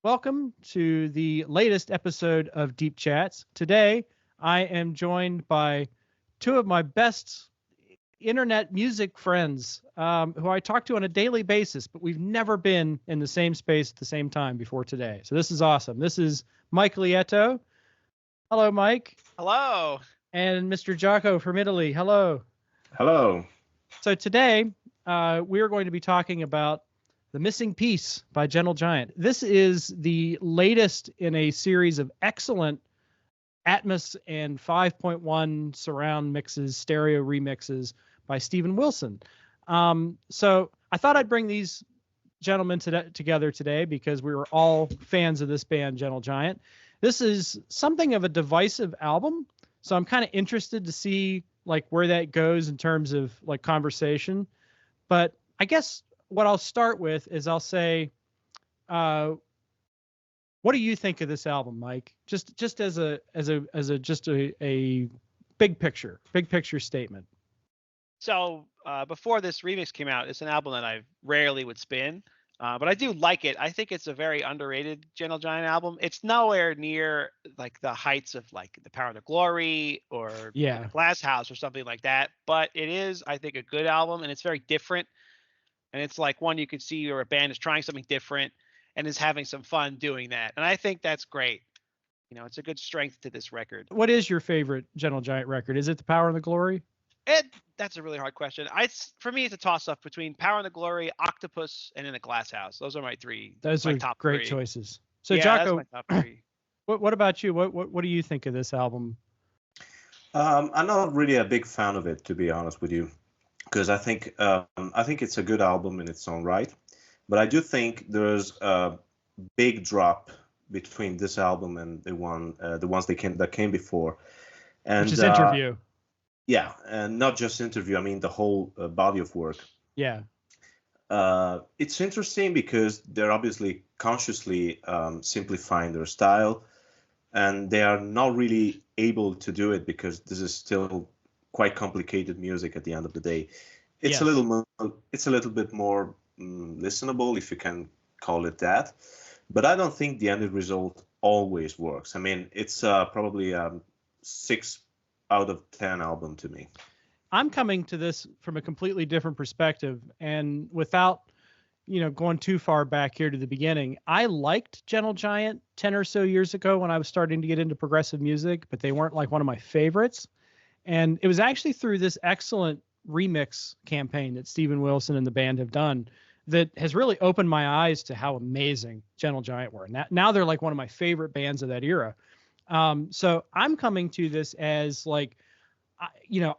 Welcome to the latest episode of Deep Chats. Today, I am joined by two of my best internet music friends who I talk to on a daily basis, but we've never been in the same space at the same time before today. So this is awesome. This is Mike Lieto. Hello, Mike. Hello. And Mr. Jaco from Italy. Hello. Hello. So today, we are going to be talking about The Missing Piece by Gentle Giant. This is the latest in a series of excellent Atmos and 5.1 surround mixes, stereo remixes by Steven Wilson. So I thought I'd bring these gentlemen together today because we were all fans of this band, Gentle Giant. This is something of a divisive album, so I'm kind of interested to see like where that goes in terms of like conversation. But I guess what I'll start with is I'll say, what do you think of this album, Mike? Just as a big picture statement. So before this remix came out, it's an album that I rarely would spin, but I do like it. I think it's a very underrated Gentle Giant album. It's nowhere near like the heights of like The Power and the Glory or Glass House or something like that, but it is, I think, a good album, and it's very different. And it's like one you could see where a band is trying something different and is having some fun doing that. And I think that's great. You know, it's a good strength to this record. What is your favorite Gentle Giant record? Is it The Power and the Glory? That's a really hard question. For me, it's a toss-up between Power and the Glory, Octopus, and In the Glass House. Those are my three. Those are top great three choices. So, yeah, Jaco, that's my top three. What about you? What do you think of this album? I'm not really a big fan of it, to be honest with you, because I think it's a good album in its own right, but I do think there's a big drop between this album and the ones that came before, and which is Interview. Yeah, and not just Interview. I mean the whole body of work. Yeah. It's interesting because they're obviously consciously simplifying their style, and they are not really able to do it because this is still quite complicated music at the end of the day. It's a little bit more listenable, if you can call it that, but I don't think the end result always works. I mean, it's probably 6 out of 10 album to me. I'm coming to this from a completely different perspective, and without going too far back here to the beginning, I liked Gentle Giant 10 or so years ago when I was starting to get into progressive music, but they weren't like one of my favorites. And it was actually through this excellent remix campaign that Steven Wilson and the band have done that has really opened my eyes to how amazing Gentle Giant were. Now they're like one of my favorite bands of that era. So I'm coming to this as like,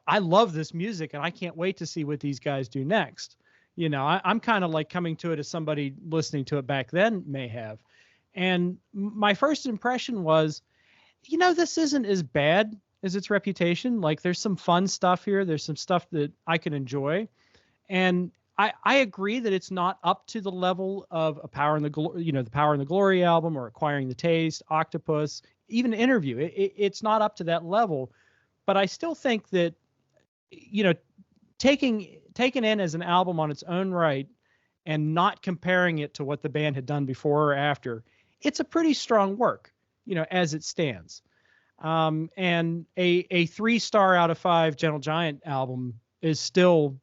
I love this music and I can't wait to see what these guys do next. I'm kind of like coming to it as somebody listening to it back then may have. And my first impression was, this isn't as bad as its reputation. Like there's some fun stuff here. There's some stuff that I can enjoy. And I agree that it's not up to the level of a Power and the Glory, the Power and the Glory album or Acquiring the Taste, Octopus, even Interview. It's not up to that level, but I still think that, taking in as an album on its own right and not comparing it to what the band had done before or after, it's a pretty strong work, as it stands. And a 3-star out of 5 Gentle Giant album is still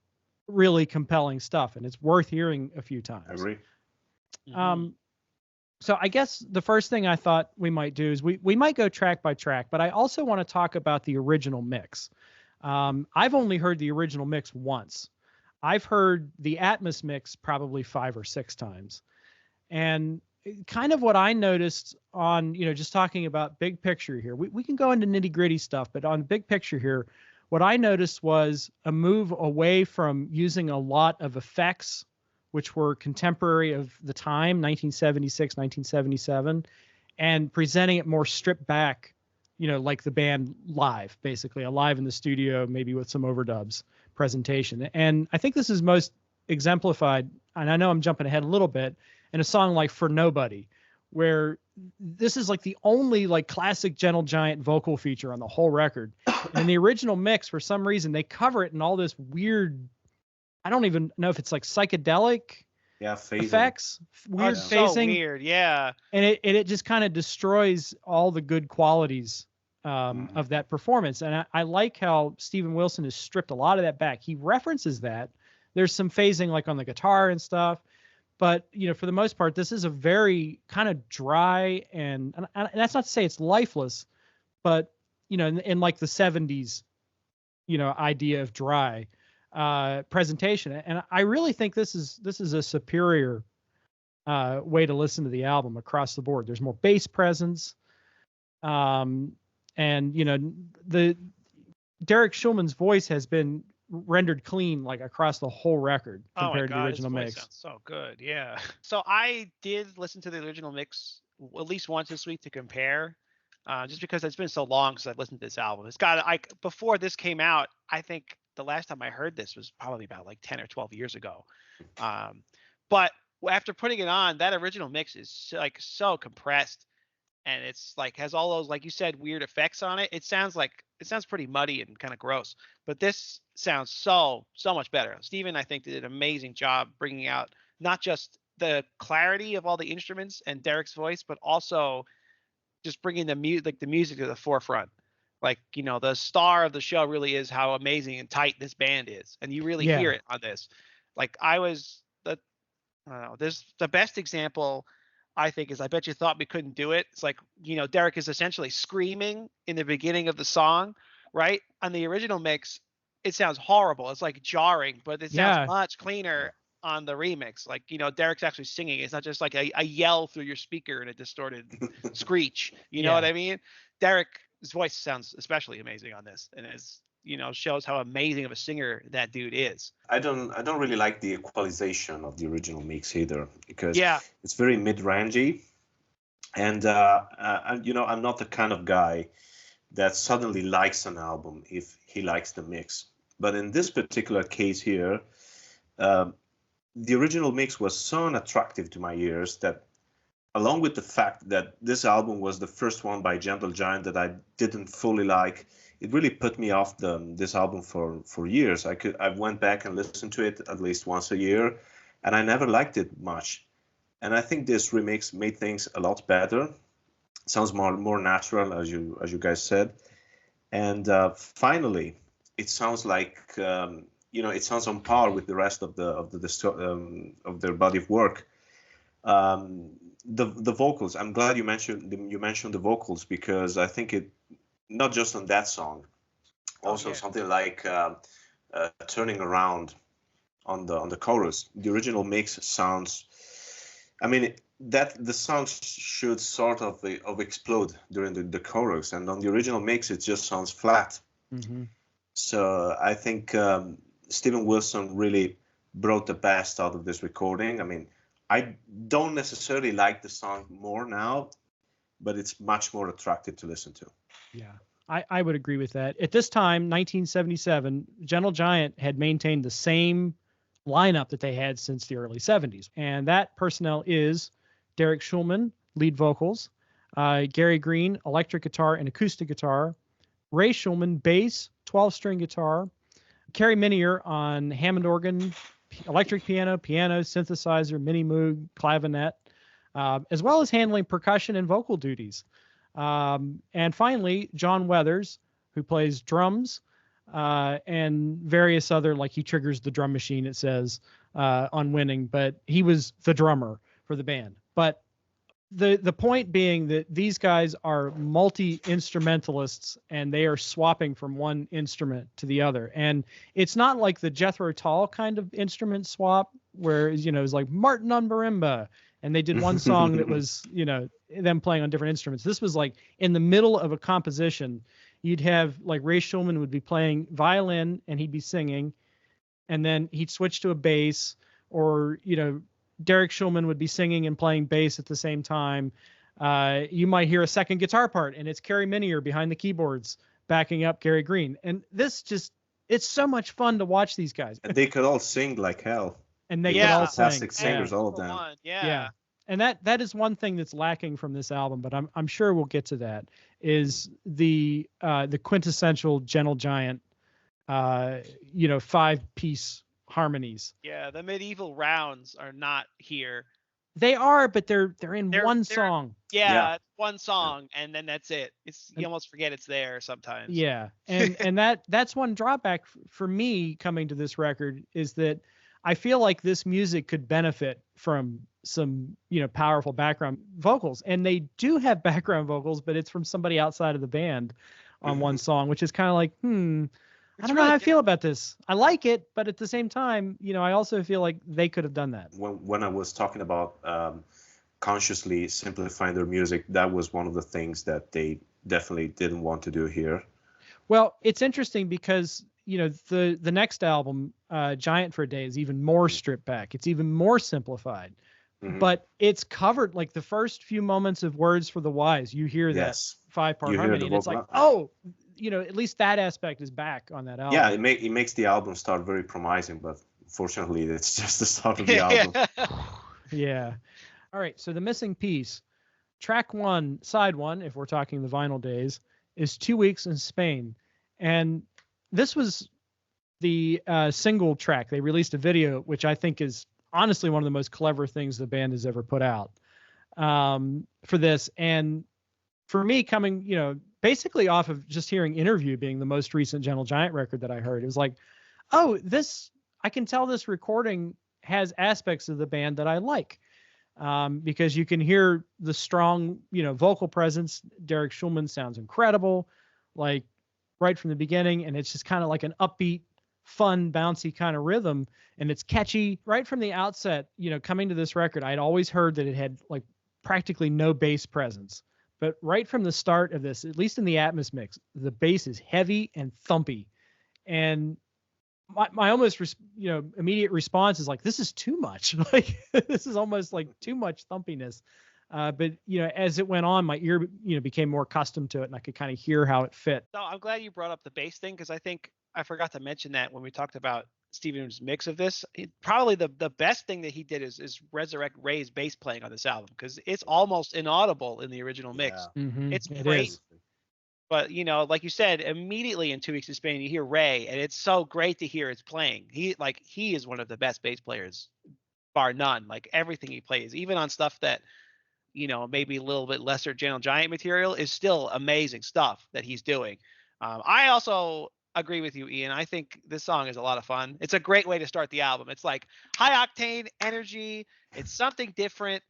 really compelling stuff, and it's worth hearing a few times. I agree. So I guess the first thing I thought we might do is we might go track by track, but I also want to talk about the original mix. I've only heard the original mix once. I've heard the Atmos mix probably 5 or 6 times. And kind of what I noticed on, just talking about big picture here, we can go into nitty gritty stuff, but on big picture here, what I noticed was a move away from using a lot of effects, which were contemporary of the time, 1976, 1977, and presenting it more stripped back, like the band live, basically, a live in the studio, maybe with some overdubs presentation. And I think this is most exemplified, and I know I'm jumping ahead a little bit, in a song like For Nobody, where this is like the only like classic Gentle Giant vocal feature on the whole record. And the original mix, for some reason, they cover it in all this weird, I don't even know if it's like psychedelic Yeah, phasing. effects, weird it's phasing. so weird, yeah. And it just kind of destroys all the good qualities of that performance. And I like how Steven Wilson has stripped a lot of that back. He references that. There's some phasing like on the guitar and stuff. But, for the most part, this is a very kind of dry and that's not to say it's lifeless, but, in like the 70s, idea of dry presentation. And I really think this is a superior way to listen to the album across the board. There's more bass presence. And, the Derek Schulman's voice has been rendered clean like across the whole record compared to the original mix. Sounds so good, yeah. So I did listen to the original mix at least once this week to compare, just because it's been so long since I've listened to this album. Before this came out, I think the last time I heard this was probably about like 10 or 12 years ago. But after putting it on, that original mix is like so compressed, and it's like has all those, like you said, weird effects on it. It sounds pretty muddy and kind of gross, but this sounds so much better. Steven, I think, did an amazing job bringing out not just the clarity of all the instruments and Derek's voice, but also just bringing the music to the forefront. Like, the star of the show really is how amazing and tight this band is, and you really hear it on this. Like, I don't know, this the best example I think is I Bet You Thought We Couldn't Do It. It's like, Derek is essentially screaming in the beginning of the song, right? On the original mix, it sounds horrible. It's like jarring, but it sounds much cleaner on the remix. Like, Derek's actually singing. It's not just like a yell through your speaker and a distorted screech. You know what I mean? Derek's voice sounds especially amazing on this, and shows how amazing of a singer that dude is. I don't really like the equalization of the original mix either, because it's very mid-rangey, and I'm not the kind of guy that suddenly likes an album if he likes the mix. But in this particular case here, the original mix was so unattractive to my ears that, along with the fact that this album was the first one by Gentle Giant that I didn't fully like, it really put me off this album for years. I went back and listened to it at least once a year, and I never liked it much. And I think this remix made things a lot better. It sounds more natural, as you guys said. And finally, it sounds like it sounds on par with the rest of their body of work. The vocals. I'm glad you mentioned the vocals, because I think it. Not just on that song, also something like Turning Around on the chorus. The original mix sounds, the song should sort of explode during the chorus, and on the original mix it just sounds flat. Mm-hmm. So I think Steven Wilson really brought the best out of this recording. I don't necessarily like the song more now, but it's much more attractive to listen to. Yeah, I would agree with that. At this time, 1977, Gentle Giant had maintained the same lineup that they had since the early 70s. And that personnel is Derek Schulman, lead vocals, Gary Green, electric guitar and acoustic guitar, Ray Schulman, bass, 12-string guitar, Kerry Minier on Hammond organ, electric piano, synthesizer, mini moog, clavinet, as well as handling percussion and vocal duties. And finally, John Weathers, who plays drums and various other, like he triggers the drum machine, it says, on Winning, but he was the drummer for the band. But the point being that these guys are multi-instrumentalists, and they are swapping from one instrument to the other. And it's not like the Jethro Tull kind of instrument swap where, it's like Martin on marimba, and they did one song that was, them playing on different instruments. This was like in the middle of a composition. You'd have like Ray Schulman would be playing violin and he'd be singing, and then he'd switch to a bass, or, Derek Schulman would be singing and playing bass at the same time. You might hear a second guitar part, and it's Kerry Minier behind the keyboards backing up Gary Green. And this it's so much fun to watch these guys. And they could all sing like hell. And they could all sing. Fantastic singers, all of them. Yeah. And that is one thing that's lacking from this album, but I'm sure we'll get to that, is the quintessential Gentle Giant, 5-piece harmonies. Yeah, the medieval rounds are not here. They are, but they're in one They're- song. Yeah, one song, and then that's it. You almost forget it's there sometimes. Yeah, and that's one drawback for me coming to this record is that I feel like this music could benefit from some, powerful background vocals, and they do have background vocals, but it's from somebody outside of the band on one song, which is kind of like, I don't know how I feel about this. I like it, but at the same time, I also feel like they could have done that. When I was talking about consciously simplifying their music, that was one of the things that they definitely didn't want to do here. Well, it's interesting because, the next album, Giant for a Day, is even more stripped back. It's even more simplified. But it's covered, like the first few moments of Words for the Wise, you hear that 5-part harmony, and it's like, at least that aspect is back on that album. Yeah, it makes the album start very promising, but fortunately, it's just the start of the album. Yeah. All right, so the missing piece, track 1, side 1, if we're talking the vinyl days, is 2 Weeks in Spain. And this was the single track. They released a video, which I think is honestly one of the most clever things the band has ever put out for this. And for me, coming, basically off of just hearing Interview being the most recent Gentle Giant record that I heard, it was like, oh, I can tell this recording has aspects of the band that I like. Because you can hear the strong, vocal presence. Derek Schulman sounds incredible, like right from the beginning. And it's just kind of like an upbeat, fun, bouncy kind of rhythm. And it's catchy right from the outset. Coming to this record, I'd always heard that it had like practically no bass presence. But right from the start of this, at least in the Atmos mix, the bass is heavy and thumpy. And my almost, immediate response is like, this is too much. Like, this is almost like too much thumpiness. But, as it went on, my ear, became more accustomed to it, and I could kind of hear how it fit. No, I'm glad you brought up the bass thing, because I think I forgot to mention that when we talked about Stephen's mix of this. Probably the best thing that he did is resurrect Ray's bass playing on this album, because it's almost inaudible in the original mix. Yeah. It's It great. is. But, like you said, immediately in 2 Weeks in Spain, you hear Ray, and it's so great to hear it's playing. He is one of the best bass players, bar none. Like, everything he plays, even on stuff that, maybe a little bit lesser Gentle Giant material, is still amazing stuff that he's doing. I also agree with you, Ian. I think this song is a lot of fun. It's a great way to start the album. It's like high octane energy. It's something different.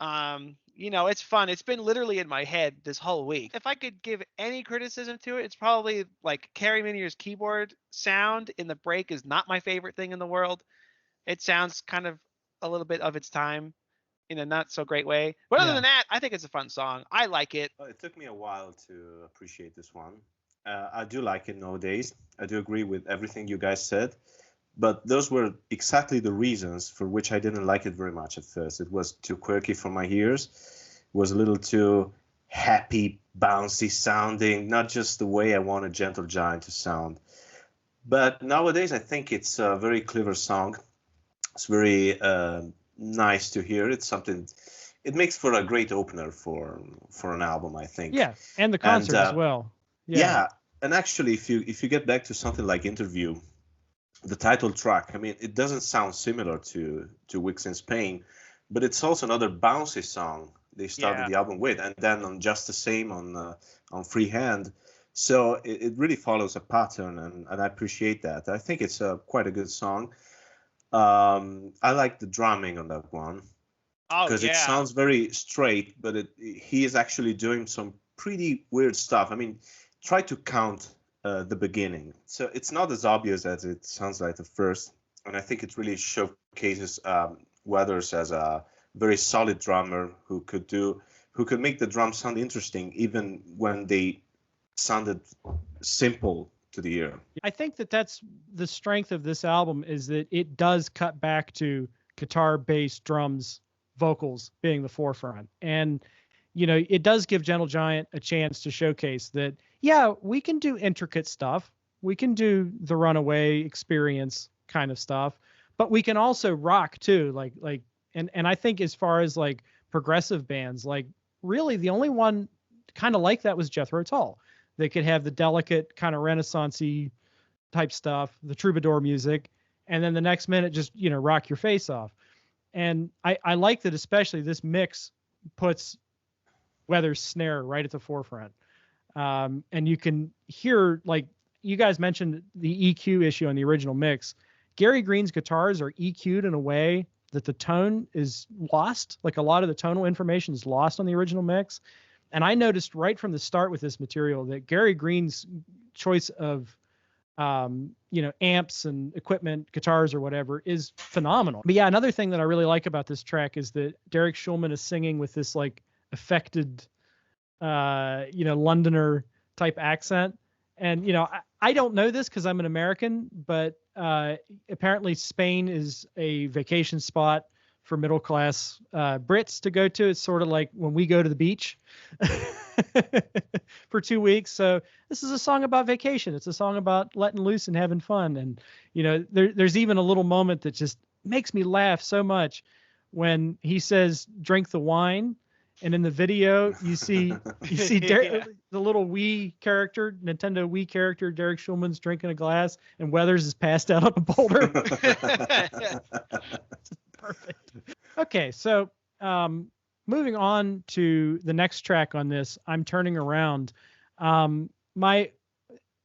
It's fun. It's been literally in my head this whole week. If I could give any criticism to it, it's probably like Carrie Minier's keyboard sound in the break is not my favorite thing in the world. It sounds kind of a little bit of its time in a not so great way. But other than that, I think it's a fun song. I like it. It took me a while to appreciate this one. I do like it nowadays. I do agree with everything you guys said. But those were exactly the reasons for which I didn't like it very much at first. It was too quirky for my ears. It was a little too happy, bouncy sounding, not just the way I want a Gentle Giant to sound. But nowadays, I think it's a very clever song. It's very nice to hear. It's something. It makes for a great opener for an album, I think. Yeah, and the concert as well. Yeah, and actually, if you get back to something like Interview, the title track, I mean, it doesn't sound similar to Weeks in Spain, but it's also another bouncy song they started the album with, and then on Just the Same on Free Hand. So it really follows a pattern, and I appreciate that. I think it's quite a good song. I like the drumming on that one because it sounds very straight, but he is actually doing some pretty weird stuff. I mean, try to count the beginning. So it's not as obvious as it sounds like at first, and I think it really showcases Weathers as a very solid drummer who could make the drums sound interesting even when they sounded simple to the ear. I think that's the strength of this album, is that it does cut back to guitar, bass, drums, vocals being the forefront. And, it does give Gentle Giant a chance to showcase that, yeah, we can do intricate stuff. We can do the Runaway Experience kind of stuff, but we can also rock too. And I think as far as like progressive bands, like really the only one kind of like that was Jethro Tull. They could have the delicate kind of Renaissance-y type stuff, the troubadour music, and then the next minute just, rock your face off. And I like that, especially this mix puts Weather's snare right at the forefront. And you can hear, like you guys mentioned the EQ issue on the original mix. Gary Green's guitars are EQ'd in a way that the tone is lost. Like a lot of the tonal information is lost on the original mix. And I noticed right from the start with this material that Gary Green's choice of, amps and equipment, guitars or whatever is phenomenal. But yeah, another thing that I really like about this track is that Derek Schulman is singing with this like affected, Londoner type accent. And, I don't know this because I'm an American, but apparently Spain is a vacation spot for middle class Brits to go to. It's sort of like when we go to the beach for 2 weeks. So this is a song about vacation. It's a song about letting loose and having fun. And, there's even a little moment that just makes me laugh so much when he says, drink the wine. And in the video, you see the little Wii character, Nintendo Wii character, Derek Schulman's drinking a glass, and Weathers is passed out on a boulder. Perfect. Okay, so moving on to the next track on this, I'm Turning Around.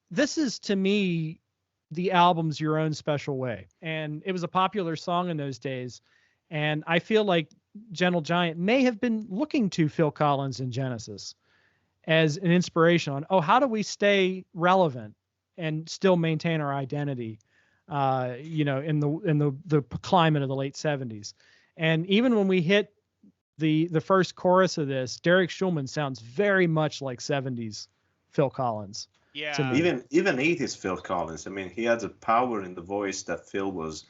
This is, to me, the album's Your Own Special Way. And it was a popular song in those days. And I feel like Gentle Giant may have been looking to Phil Collins and Genesis as an inspiration on, how do we stay relevant and still maintain our identity, in the climate of the late 70s. And even when we hit the first chorus of this, Derek Schulman sounds very much like 70s Phil Collins. Yeah. Even 80s Phil Collins. I mean, he had a power in the voice that Phil was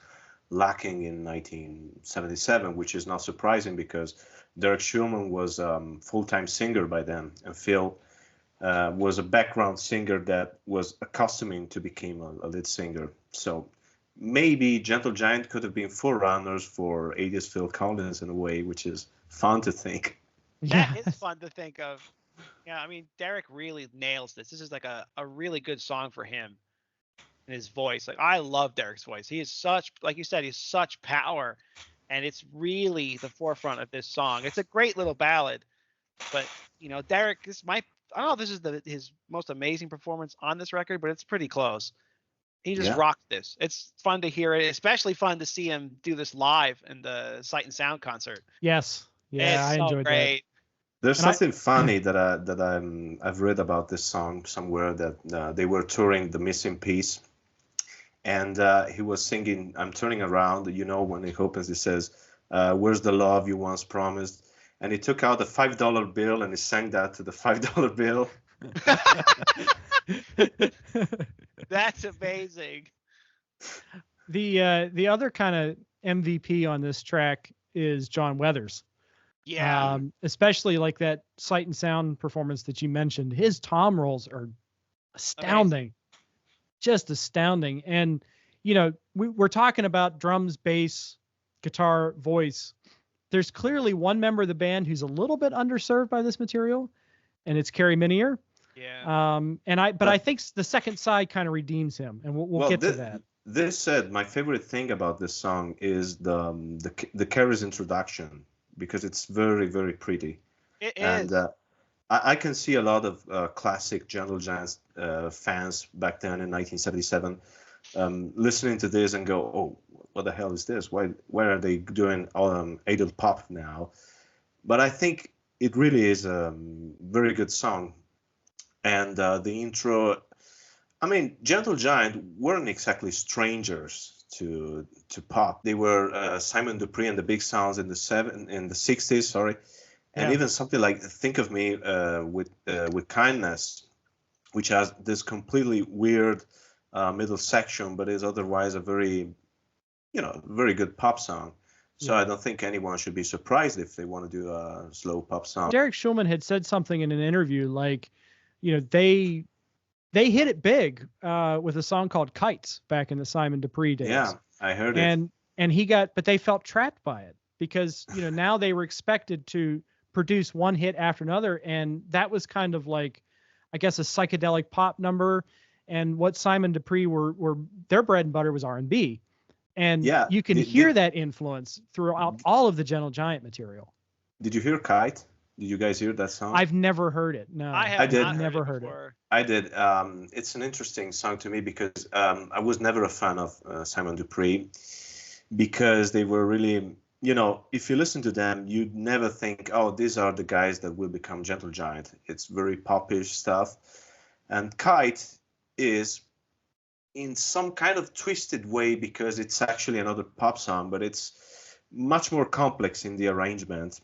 lacking in 1977, which is not surprising because Derek Schulman was full-time singer by then, and Phil was a background singer that was accustoming to become a lead singer. So maybe Gentle Giant could have been forerunners for 80s Phil Collins in a way, which is fun to think. That is fun to think of. Yeah, I mean, Derek really nails this. This is like a really good song for him. And his voice, like I love Derek's voice. He is such, like you said, he's such power, and it's really the forefront of this song. It's a great little ballad, but Derek, I don't know if this is his most amazing performance on this record, but it's pretty close. He just rocked this. It's fun to hear it, especially fun to see him do this live in the Sight and Sound concert. Yes, yeah, I enjoyed that. There's something funny that I've read about this song somewhere, that they were touring The Missing Piece. And he was singing, I'm Turning Around, when he opens, he says, where's the love you once promised? And he took out a $5 bill and he sang that to the $5 bill. That's amazing. The other kind of MVP on this track is John Weathers. Yeah. Especially like that Sight and Sound performance that you mentioned. His tom rolls are astounding. Amazing. Just astounding. And, we're talking about drums, bass, guitar, voice. There's clearly one member of the band who's a little bit underserved by this material, and it's Kerry Minier. Yeah. I think the second side kind of redeems him, and we'll get to that. This said, my favorite thing about this song is the Kerry's introduction, because it's very, very pretty. It is. And I can see a lot of classic Gentle Giant fans back then in 1977 listening to this and go, oh, what the hell is this? Why are they doing adult pop now? But I think it really is a very good song. And the intro, I mean, Gentle Giant weren't exactly strangers to pop. They were Simon Dupree and the Big Sounds in the 60s, sorry. And even something like Think of Me with Kindness, which has this completely weird middle section, but is otherwise a very, very good pop song. So I don't think anyone should be surprised if they want to do a slow pop song. Derek Schulman had said something in an interview like, they hit it big with a song called Kites back in the Simon Dupree days. Yeah, I heard it. And but they felt trapped by it because, now they were expected to produce one hit after another. And that was kind of like, I guess, a psychedelic pop number. And what Simon Dupree were their bread and butter was R&B. And Yeah. you can hear that influence throughout all of the Gentle Giant material. Did you hear Kite? Did you guys hear that song? I've never heard it. No, I did. not never heard heard it. I did. It's an interesting song to me because I was never a fan of Simon Dupree, because they were really, if you listen to them, you'd never think, oh, these are the guys that will become Gentle Giant. It's very popish stuff. And Kite is in some kind of twisted way, because it's actually another pop song, but it's much more complex in the arrangement.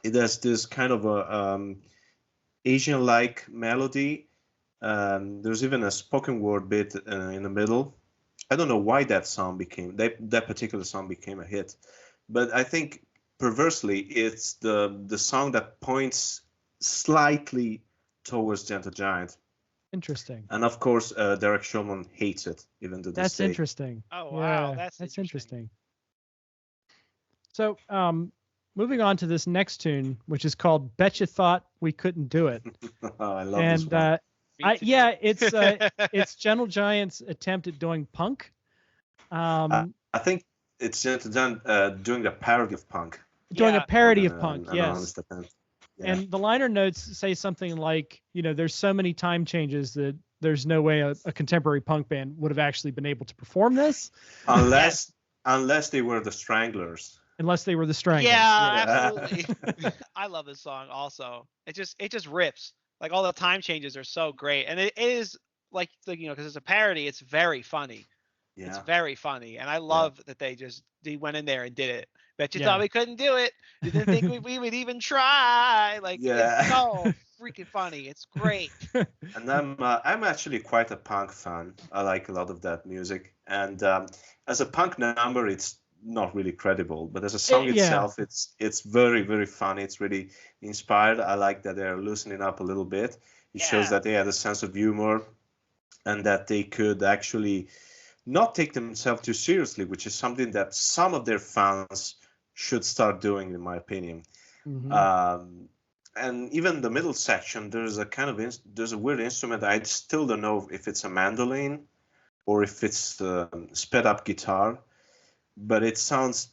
It has this kind of a Asian-like melody. There's even a spoken word bit in the middle. I don't know why that particular song became a hit, but I think perversely it's the song that points slightly towards Gentle Giant. Interesting. And of course, Derek Shulman hates it, even to this That's day. interesting. Oh wow, Yeah, that's interesting. So, moving on to this next tune, which is called "Bet You Thought We Couldn't Do It." Oh, I love this one. It's Gentle Giant's attempt at doing punk. I think it's Gentle Giant doing a parody of punk. Doing a parody of punk, yes. Yeah. And the liner notes say something like, there's so many time changes that there's no way a contemporary punk band would have actually been able to perform this. Unless they were the Stranglers. Unless they were the Stranglers. Yeah, absolutely. I love this song also. It just rips. Like all the time changes are so great. And it is like, because it's a parody, it's very funny. Yeah. It's very funny. And I love that they went in there and did it. Bet you thought we couldn't do it. You didn't think we would even try. It's so freaking funny. It's great. And I'm actually quite a punk fan. I like a lot of that music. And as a punk number, it's not really credible, but as a song itself, it's very, very funny. It's really inspired. I like that they're loosening up a little bit. It shows that they had a sense of humor and that they could actually not take themselves too seriously, which is something that some of their fans should start doing, in my opinion. Mm-hmm. And even the middle section, there's a weird instrument. I still don't know if it's a mandolin or if it's sped up guitar, but it sounds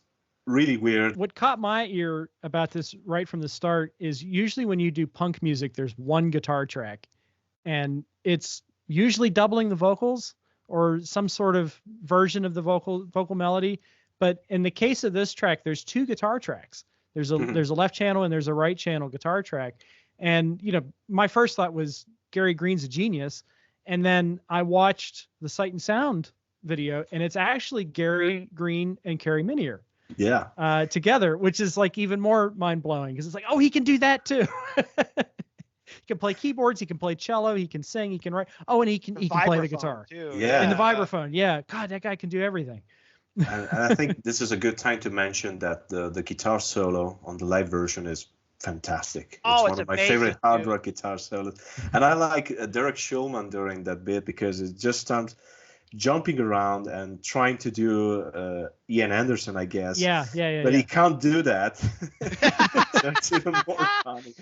really weird. What caught my ear about this right from the start is usually when you do punk music, there's one guitar track, and it's usually doubling the vocals or some sort of version of the vocal melody. But in the case of this track, there's two guitar tracks. There's a left channel and there's a right channel guitar track. And, my first thought was Gary Green's a genius. And then I watched the Sight and Sound video, and it's actually Gary Green and Carrie Minier together, which is like even more mind blowing because it's like, oh, he can do that too. He can play keyboards, he can play cello, he can sing, he can write. Oh, and he can play the guitar too. Yeah, and the vibraphone. Yeah, God, that guy can do everything. And I think this is a good time to mention that the guitar solo on the live version is fantastic. It's one of my favorite hard rock guitar solos. And I like Derek Shulman during that bit because it just starts jumping around and trying to do Ian Anderson, I guess. Yeah. But he can't do that. So it's even more funny.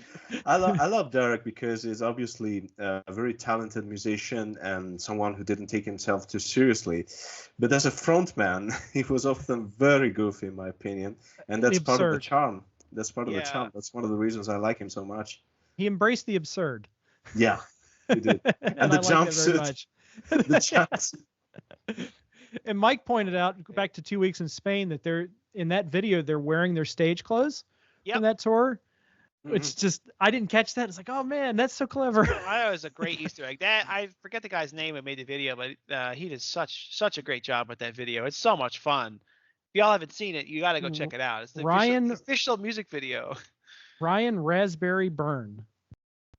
I love Derek because he's obviously a very talented musician and someone who didn't take himself too seriously. But as a frontman, he was often very goofy, in my opinion. And that's part of the charm. That's part of the charm. That's one of the reasons I like him so much. He embraced the absurd. Yeah, he did. And the jumpsuit. The jumpsuit. And Mike pointed out back to 2 weeks in Spain that they're in that video, they're wearing their stage clothes from that tour. Which just, I didn't catch that. It's like, oh man, that's so clever. I thought it was a great Easter egg. I forget the guy's name that made the video, but he did such a great job with that video. It's so much fun. If y'all haven't seen it, you got to go check it out. It's the official music video. Ryan Raspberry Byrne.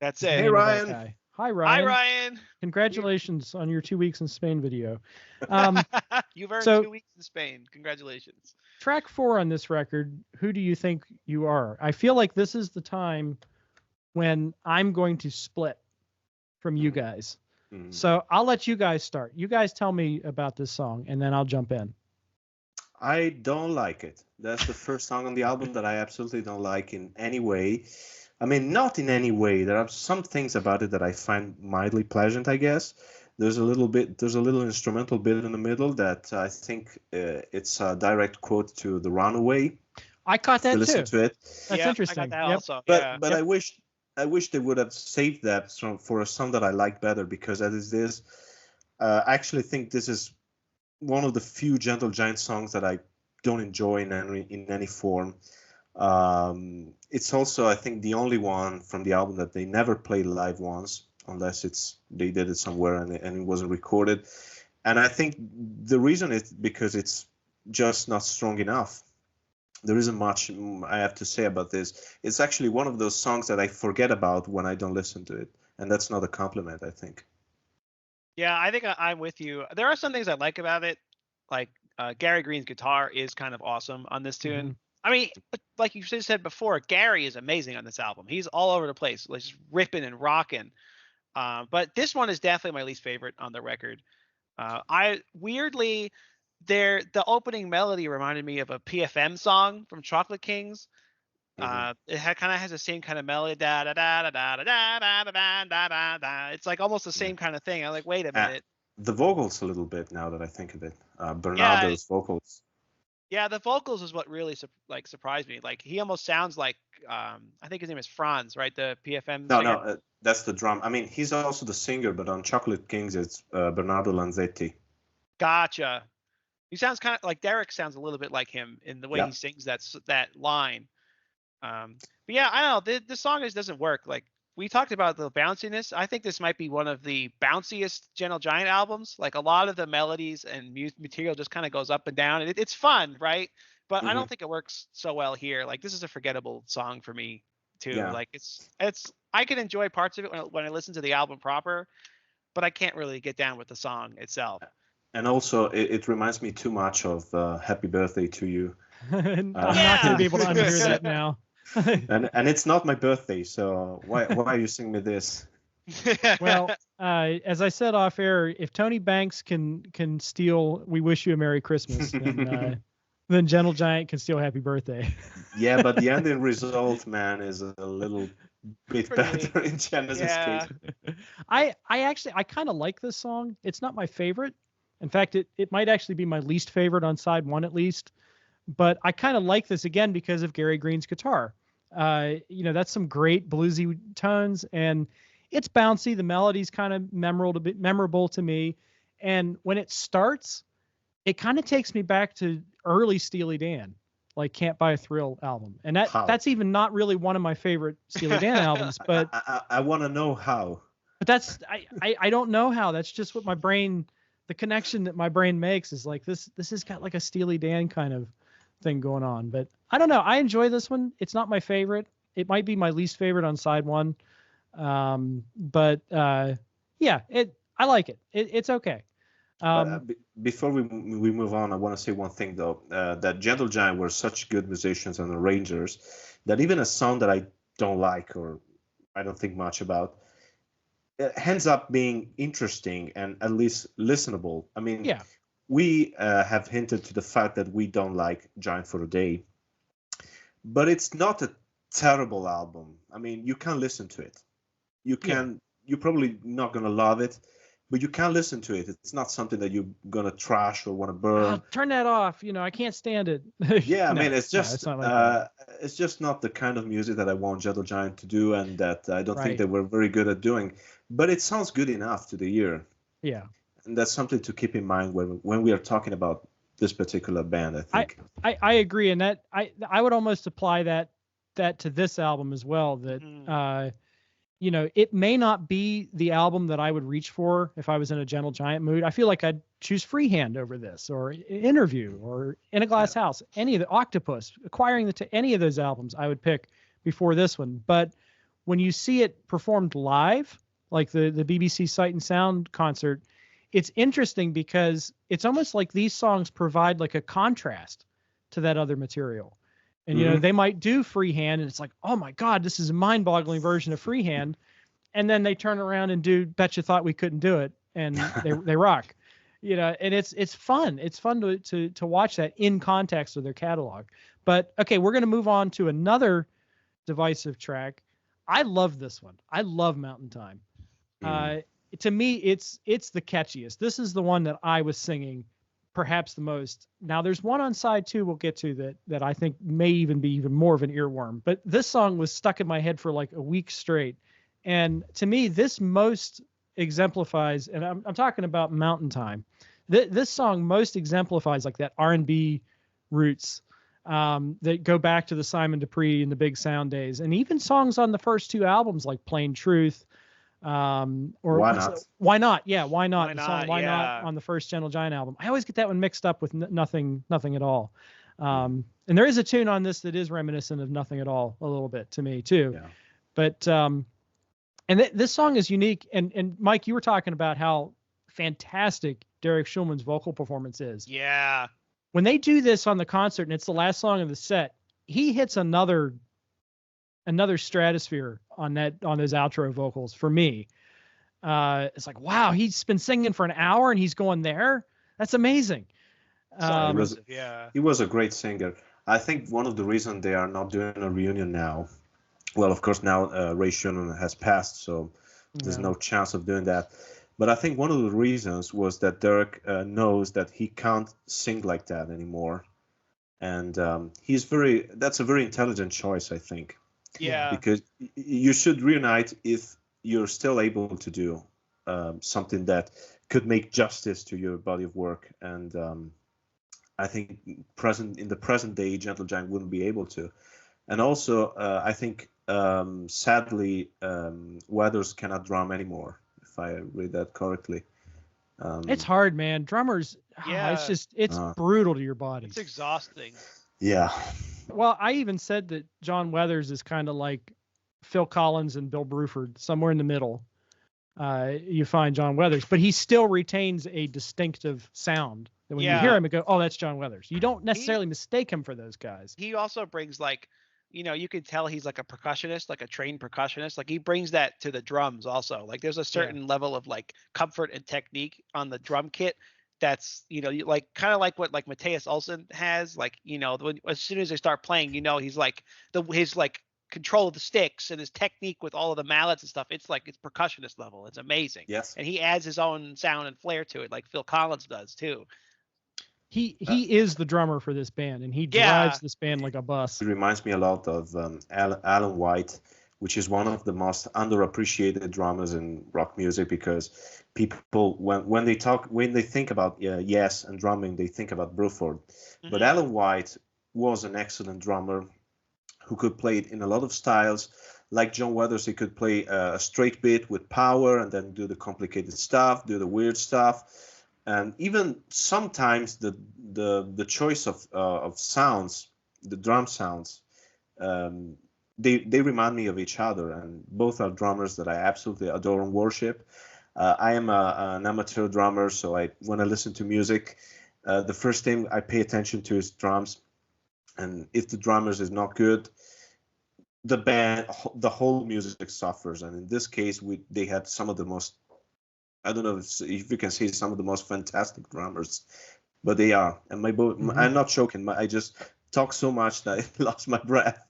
That's it. Hey, Ryan. Hi, Ryan. Hi, Ryan. Congratulations on your 2 weeks in Spain video. You've earned 2 weeks in Spain. Congratulations. Track 4 on this record, Who Do You Think You Are? I feel like this is the time when I'm going to split from you guys. Mm-hmm. So I'll let you guys start. You guys tell me about this song, and then I'll jump in. I don't like it. That's the first song on the album that I absolutely don't like in any way. I mean, not in any way. There are some things about it that I find mildly pleasant, I guess. There's a little instrumental bit in the middle that I think it's a direct quote to The Runaway. I caught that too. Listen to it. That's interesting. I got that also. But I wish they would have saved that for a song that I like better, because as it is, I actually think this is one of the few Gentle Giant songs that I don't enjoy in any form. It's also, I think, the only one from the album that they never played live once, unless they did it somewhere and it wasn't recorded. And I think the reason is because it's just not strong enough. There isn't much I have to say about this. It's actually one of those songs that I forget about when I don't listen to it, and that's not a compliment, I think. Yeah, I think I'm with you. There are some things I like about it, like Gary Green's guitar is kind of awesome on this tune. Mm-hmm. I mean, like you said before, Gary is amazing on this album. He's all over the place, like just ripping and rocking. But this one is definitely my least favorite on the record. I weirdly, the opening melody reminded me of a PFM song from Chocolate Kings. It kind of has the same kind of melody. Da da da da da da da da da da da. It's like almost the same kind of thing. I'm like, wait a minute. The vocals a little bit, now that I think of it. Bernardo's vocals. Yeah, the vocals is what really surprised me. Like he almost sounds like I think his name is Franz, right? The PFM. No, that's the drum. I mean, he's also the singer, but on Chocolate Kings, it's Bernardo Lanzetti. Gotcha. He sounds kind of like Derek. Sounds a little bit like him in the way he sings that line. But yeah, I don't know. This song doesn't work. Like we talked about the bounciness. I think this might be one of the bounciest Gentle Giant albums. Like a lot of the melodies and material just kind of goes up and down. And it's fun, right? But I don't think it works so well here. Like this is a forgettable song for me too. Yeah. Like it's I can enjoy parts of it when I listen to the album proper, but I can't really get down with the song itself. And also, it reminds me too much of Happy Birthday to You. I'm not going to be able to unhear that now. and it's not my birthday, so why are you singing me this? Well, as I said off air, if Tony Banks can steal "We Wish You a Merry Christmas," then Gentle Giant can steal "Happy Birthday." Yeah, but the ending result, man, is a little bit better in Genesis' case. I kind of like this song. It's not my favorite. In fact, it might actually be my least favorite on side one, at least. But I kind of like this again because of Gary Green's guitar. That's some great bluesy tones, and it's bouncy. The melody's kind of memorable to me. And when it starts, it kind of takes me back to early Steely Dan, like Can't Buy a Thrill album. And that's even not really one of my favorite Steely Dan albums. But I want to know how. But I don't know how. That's just what my brain, the connection that my brain makes is like this has got like a Steely Dan kind of thing going on. But I don't know. I enjoy this one. It's not my favorite. It might be my least favorite on side one. But I like it. It's okay. Before we move on, I want to say one thing though, that Gentle Giant were such good musicians and arrangers that even a song that I don't like or I don't think much about, it ends up being interesting and at least listenable. I mean, we have hinted to the fact that we don't like Giant for a Day, but it's not a terrible album. I mean, you can listen to it. You're probably not going to love it, but you can listen to it. It's not something that you're going to trash or want to burn. Turn that off. I can't stand it. Yeah, I mean, it's just it's just not the kind of music that I want Gentle Giant to do, and that I don't think they were very good at doing. But it sounds good enough to the ear. Yeah. And that's something to keep in mind when we are talking about this particular band, I think. I agree, and that I would almost apply that to this album as well. That it may not be the album that I would reach for if I was in a Gentle Giant mood. I feel like I'd choose Freehand over this, or Interview, or In a Glass House. Any of the Octopus, acquiring any of those albums, I would pick before this one. But when you see it performed live, like the BBC Sight and Sound concert, it's interesting because it's almost like these songs provide like a contrast to that other material. And, they might do Freehand and it's like, oh my God, this is a mind-boggling version of Freehand. And then they turn around and do Bet You Thought We Couldn't Do It. And they rock, and it's fun. It's fun to watch that in context of their catalog. But okay, we're going to move on to another divisive track. I love this one. I love Mountain Time. to me, it's the catchiest. This is the one that I was singing perhaps the most. Now there's one on side 2 we'll get to that I think may even be even more of an earworm, but this song was stuck in my head for like a week straight. And to me, this most exemplifies, and I'm talking about Mountain Time. This song most exemplifies like that R&B roots that go back to the Simon Dupree and the Big Sound days, and even songs on the first 2 albums like Plain Truth, or Why Not? Why Not? Yeah, Why Not? The song Why Yeah. Not on the first Gentle Giant album. I always get that one mixed up with Nothing at All. And there is a tune on this that is reminiscent of Nothing at All a little bit to me too. Yeah. But this song is unique. And Mike, you were talking about how fantastic Derek Schulman's vocal performance is. Yeah. When they do this on the concert and it's the last song of the set, he hits another stratosphere on those outro vocals for me. It's like, wow, he's been singing for an hour and he's going there. That's amazing. He was a great singer. I think one of the reasons they are not doing a reunion now, well, of course now Ray Schumann has passed, so there's no chance of doing that. But I think one of the reasons was that Derek knows that he can't sing like that anymore. And that's a very intelligent choice, I think. Yeah. Because you should reunite if you're still able to do something that could make justice to your body of work. And I think in the present day, Gentle Giant wouldn't be able to. And also, I think, sadly, Weathers cannot drum anymore, if I read that correctly. It's hard, man. Drummers, it's brutal to your body. It's exhausting. Yeah. Well, I even said that John Weathers is kind of like Phil Collins and Bill Bruford, somewhere in the middle. You find John Weathers, but he still retains a distinctive sound that when you hear him, you go, oh, that's John Weathers. You don't necessarily mistake him for those guys. He also brings like, you can tell he's like a percussionist, like a trained percussionist. Like he brings that to the drums also. Like there's a certain level of like comfort and technique on the drum kit that's, like kind of like what like Matthias Olsson has. Like, as soon as they start playing, he's like his like control of the sticks and his technique with all of the mallets and stuff. It's like it's percussionist level. It's amazing. Yes. And he adds his own sound and flair to it, like Phil Collins does too. He is the drummer for this band, and he drives this band like a bus. It reminds me a lot of Alan White, which is one of the most underappreciated drummers in rock music, because people, when they think about Yes and drumming, they think about Bruford. Mm-hmm. But Alan White was an excellent drummer who could play it in a lot of styles. Like John Weathers, he could play a straight beat with power and then do the complicated stuff, do the weird stuff. And even sometimes the choice of sounds, the drum sounds, they remind me of each other. And both are drummers that I absolutely adore and worship. I am an amateur drummer, so when I listen to music, the first thing I pay attention to is drums. And if the drummers is not good, the band, the whole music suffers. And in this case, they had some of the most, I don't know if you can say some of the most fantastic drummers, but they are. And I'm not joking. I just talk so much that I lost my breath.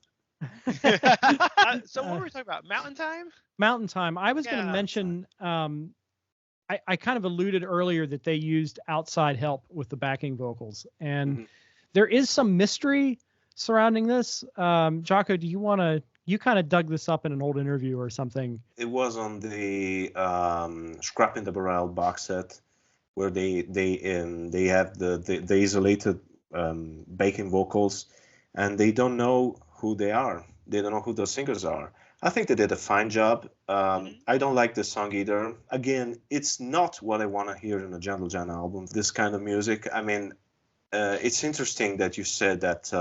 So what were we talking about? Mountain Time? Mountain Time. I was going to mention, I kind of alluded earlier that they used outside help with the backing vocals. And there is some mystery surrounding this. Jaco, do you want to... You kind of dug this up in an old interview or something. It was on the Scrap in the Barrel box set, where they have the isolated backing vocals, and they don't know who they are. They don't know who those singers are. I think they did a fine job. I don't like this song either. Again, it's not what I want to hear in a Gentle Giant album, this kind of music. I mean, it's interesting that you said that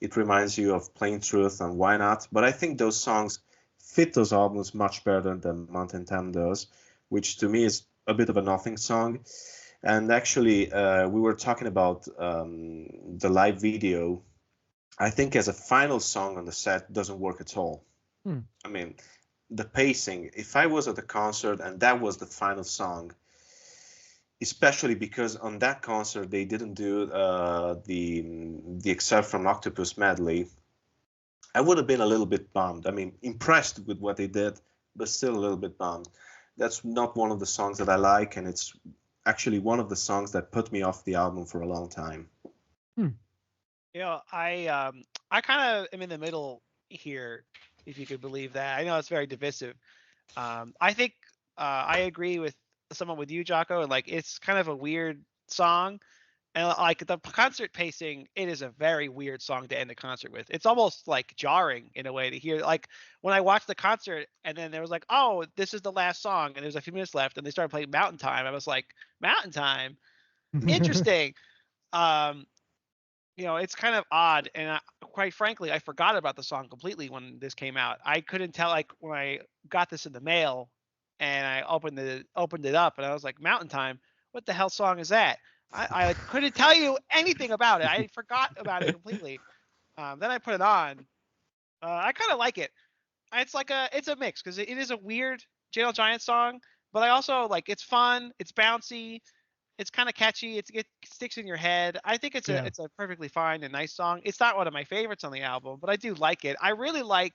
it reminds you of Plain Truth and Why Not? But I think those songs fit those albums much better than Mountain Time does, which to me is a bit of a nothing song. And actually, we were talking about the live video. I think as a final song on the set doesn't work at all. I mean, the pacing, if I was at a concert and that was the final song, especially because on that concert they didn't do the Excerpt from Octopus medley, I would have been a little bit bummed. I mean, impressed with what they did, but still a little bit bummed. that's not one of the songs that I like, and it's actually one of the songs that put me off the album for a long time. I kind of am in the middle here, if you could believe that. I know it's very divisive. I think I agree with someone with you, Jaco, and like it's kind of a weird song. And like the concert pacing, it is a very weird song to end the concert with. It's almost like jarring in a way to hear. Like when I watched the concert and then there was like, oh, this is the last song, and there's a few minutes left, and they started playing Mountain Time. I was like, Mountain Time, interesting. It's kind of odd, and quite frankly, I forgot about the song completely when this came out. I couldn't tell, like when I got this in the mail, and I opened it up, and I was like, Mountain Time, what the hell song is that? I couldn't tell you anything about it. I forgot about it completely. Then I put it on. I kind of like it. It's a mix because it is a weird Gentle Giant song, but I also like it's fun, it's bouncy, it's kind of catchy, it sticks in your head. I think it's a perfectly fine and nice song. It's not one of my favorites on the album, but I do like it. I really like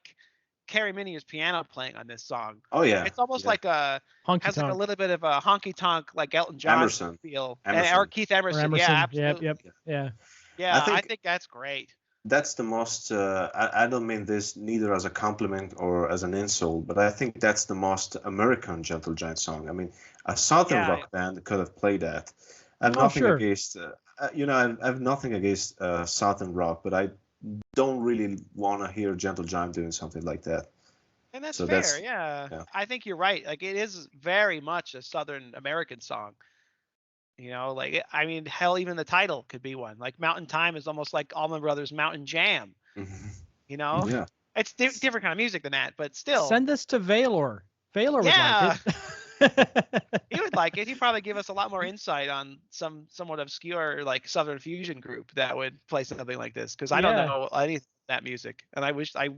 Carrie Minier's piano playing on this song. Oh yeah, it's almost like a has like a little bit of a honky tonk like Elton John feel, or Keith Emerson. Yeah, absolutely. Yep. Yeah, I think that's great. That's the most. I don't mean this neither as a compliment or as an insult, but I think that's the most American Gentle Giant song. I mean, a Southern rock band could have played that. I have nothing against. I have nothing against Southern rock, but I don't really want to hear Gentle Giant doing something like that. And that's fair. Yeah. I think you're right. Like it is very much a Southern American song. I mean, hell, even the title could be one. Like Mountain Time is almost like Allman Brothers' Mountain Jam. Yeah. It's different kind of music than that, but still. Send this to Valor. Valor would like it. He would like it. He'd probably give us a lot more insight on some somewhat obscure like Southern fusion group that would play something like this, because I don't know any of that music, and I wish I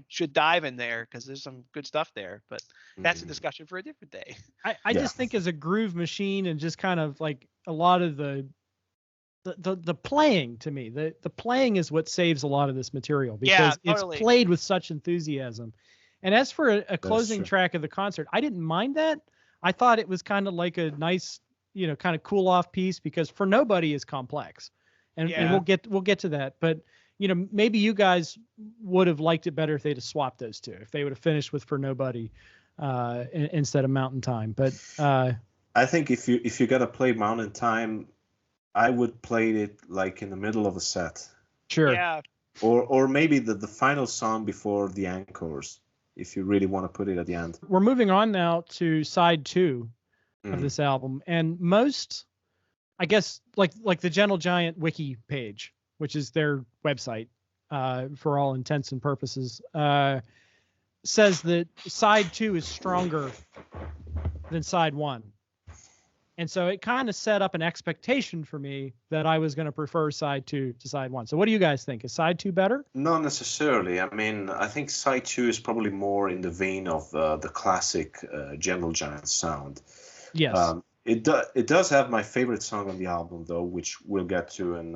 should dive in there because there's some good stuff there, but that's a discussion for a different day. I just think as a groove machine, and just kind of like a lot of the playing, to me, the playing is what saves a lot of this material, because it's played with such enthusiasm. And as for a closing track of the concert, I didn't mind that. I thought it was kind of like a nice, kind of cool off piece, because For Nobody is complex, and we'll get to that. But maybe you guys would have liked it better if they'd have swapped those two, if they would have finished with For Nobody instead of Mountain Time. But I think if you gotta play Mountain Time, I would play it like in the middle of a set. Sure. Yeah. Or maybe the final song before the encores, if you really want to put it at the end. We're moving on now to side 2 of this album, and most, I guess, like the Gentle Giant wiki page, which is their website for all intents and purposes, says that side 2 is stronger than side 1. And so it kind of set up an expectation for me that I was going to prefer side 2 to side 1. So what do you guys think? Is side 2 better? Not necessarily. I mean, I think side 2 is probably more in the vein of the classic Gentle Giant sound. Yes. It does have my favorite song on the album, though, which we'll get to in,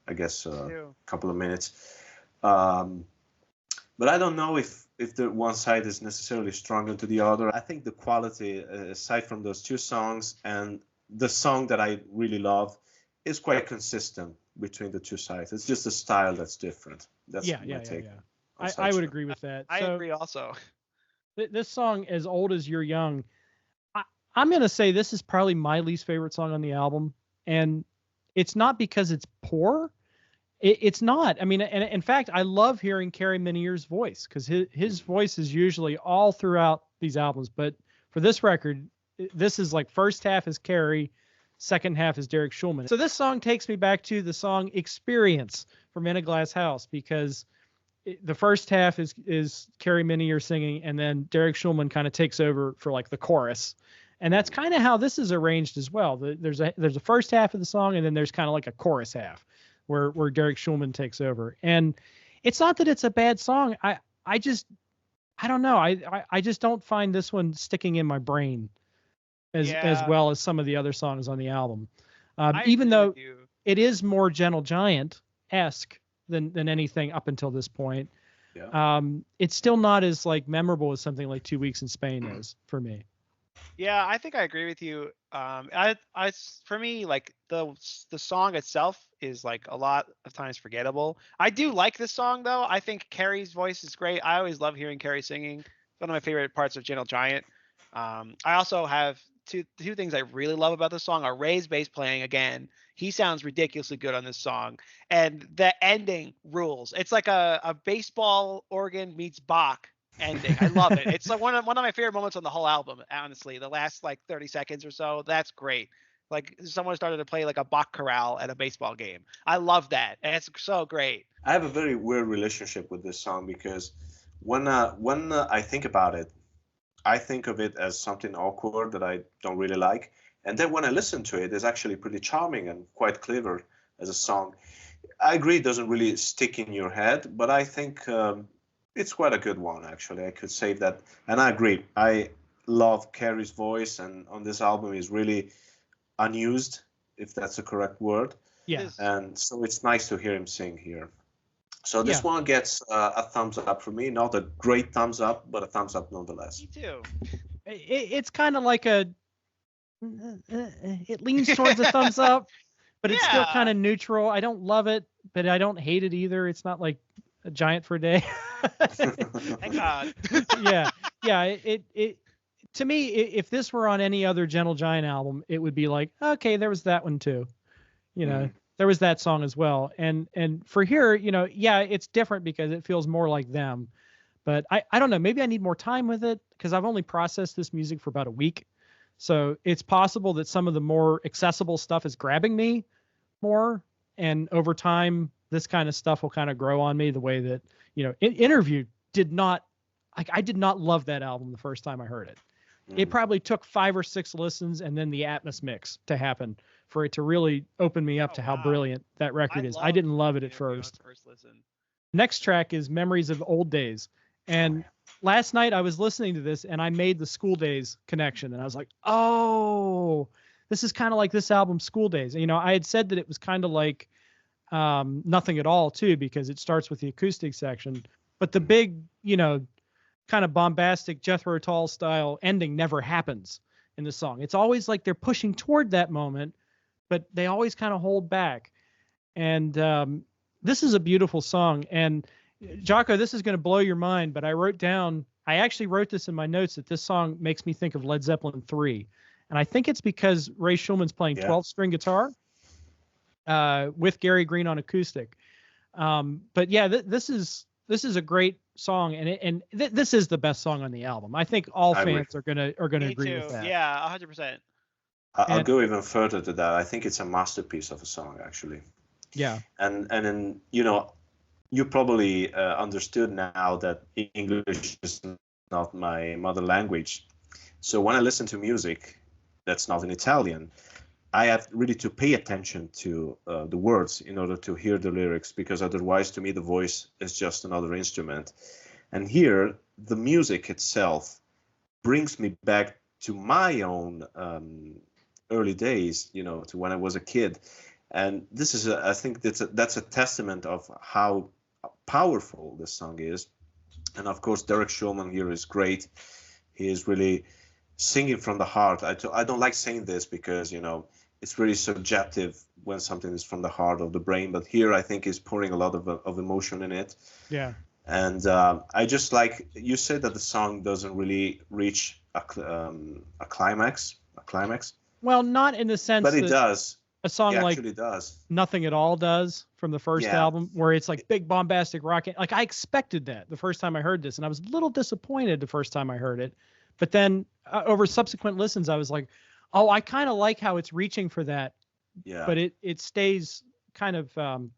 I guess, a couple of minutes. But I don't know if the one side is necessarily stronger to the other. I think the quality, aside from those two songs and the song that I really love, is quite consistent between the two sides. It's just a style that's different. That's my take. I would agree with that. I agree also. This song, As Old as You're Young, I'm going to say this is probably my least favorite song on the album. And it's not because it's poor. It's not. I mean, and in fact, I love hearing Carrie Minier's voice, because his voice is usually all throughout these albums. But for this record, this is like first half is Carrie, second half is Derek Schulman. So this song takes me back to the song Experience from In a Glass House, because the first half is Carrie Minier singing, and then Derek Schulman kind of takes over for like the chorus. And that's kind of how this is arranged as well. There's a first half of the song, and then there's kind of like a chorus half where Derek Schulman takes over. And it's not that it's a bad song. I don't know. I just don't find this one sticking in my brain as well as some of the other songs on the album. Even though it is more Gentle Giant-esque than anything up until this point. Yeah. It's still not as like memorable as something like 2 Weeks in Spain is for me. Yeah, I think I agree with you. For me, like the song itself is like a lot of times forgettable. I do like this song though. I think Carrie's voice is great. I always love hearing Carrie singing. It's one of my favorite parts of Gentle Giant. I also have two things I really love about this song are Ray's bass playing again. He sounds ridiculously good on this song, and the ending rules. It's like a baseball organ meets Bach ending. I love it. It's like one of my favorite moments on the whole album, honestly. The last like 30 seconds or so, that's great. Like someone started to play like a Bach chorale at a baseball game. I love that. And it's so great. I have a very weird relationship with this song because when I think about it, I think of it as something awkward that I don't really like. And then when I listen to it, it's actually pretty charming and quite clever as a song. I agree it doesn't really stick in your head, but I think it's quite a good one, actually. I could say that. And I agree. I love Carrie's voice, and on this album is really unused, if that's the correct word. Yeah. And so it's nice to hear him sing here. So this one gets a thumbs up for me. Not a great thumbs up, but a thumbs up nonetheless. Me too. It's kind of like it leans towards a thumbs up, but it's still kind of neutral. I don't love it, but I don't hate it either. It's not like a Giant for a day. Thank God. Yeah. It to me, if this were on any other Gentle Giant album, it would be like, okay, there was that one too. You know, there was that song as well. And for here, you know, yeah, it's different because it feels more like them. But I don't know, maybe I need more time with it because I've only processed this music for about a week. So it's possible that some of the more accessible stuff is grabbing me more. And over time, this kind of stuff will kind of grow on me the way that, you know, Interview did not, like, I did not love that album the first time I heard it. It probably took 5 or 6 listens and then the Atmos mix to happen for it to really open me up to how brilliant that record is. I didn't love it at first. Listen. Next track is Memories of Old Days. And last night I was listening to this and I made the School Days connection. And I was like, oh, this is kind of like this album, School Days. And, you know, I had said that it was kind of like Nothing at All, too, because it starts with the acoustic section. But the big, you know, kind of bombastic Jethro Tull style ending never happens in the song. It's always like they're pushing toward that moment, but they always kind of hold back. And this is a beautiful song. And Jaco, this is going to blow your mind, but I actually wrote this in my notes that this song makes me think of Led Zeppelin 3. And I think it's because Ray Shulman's playing 12-string guitar with Gary Green on acoustic. But yeah, this is a great song, and this is the best song on the album. I think all fans are gonna agree with that. Yeah, 100%. I'll go even further to that. I think it's a masterpiece of a song, actually. Yeah. And then, you know, you probably understood now that English is not my mother language. So when I listen to music that's not in Italian, I have really to pay attention to the words in order to hear the lyrics, because otherwise, to me, the voice is just another instrument. And here, the music itself brings me back to my own early days, you know, to when I was a kid. And this is, I think that's a testament of how powerful this song is. And of course, Derek Shulman here is great. He is really singing from the heart. I don't like saying this because, you know, it's really subjective when something is from the heart of the brain. But here, I think he's pouring a lot of emotion in it. Yeah. And I just like, you said that the song doesn't really reach a climax. Well, not in the sense but it does. A song like does. Nothing at All does from the first album, where it's like big bombastic rock. Like I expected that the first time I heard this, and I was a little disappointed the first time I heard it. But then over subsequent listens, I was like, oh, I kind of like how it's reaching for that. Yeah. But it stays kind of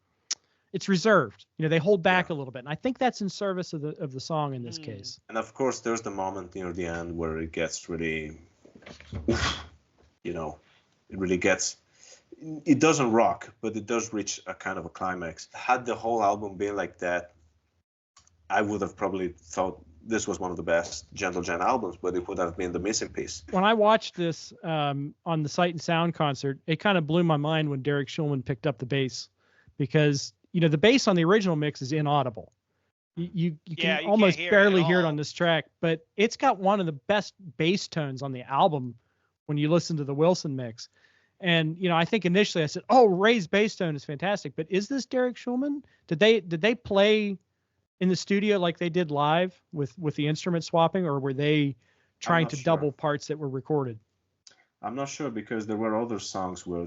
it's reserved. You know, they hold back a little bit, and I think that's in service of the song in this case. And of course, there's the moment near the end where it gets really, you know, it really gets. It doesn't rock, but it does reach a kind of a climax. Had the whole album been like that, I would have probably thought this was one of the best Gentle Giant albums, but it would have been the missing piece. When I watched this on the Sight and Sound concert, it kind of blew my mind when Derek Shulman picked up the bass, because, you know, the bass on the original mix is inaudible. You can Yeah, you can't almost hear it barely at hear it all. on this track, but it's got one of the best bass tones on the album when you listen to the Wilson mix. And I think initially I said, "Oh, Ray's bass tone is fantastic," but is this Derek Schulman? Did they play in the studio like they did live with the instrument swapping, or were they trying to double parts that were recorded? I'm not sure, because there were other songs where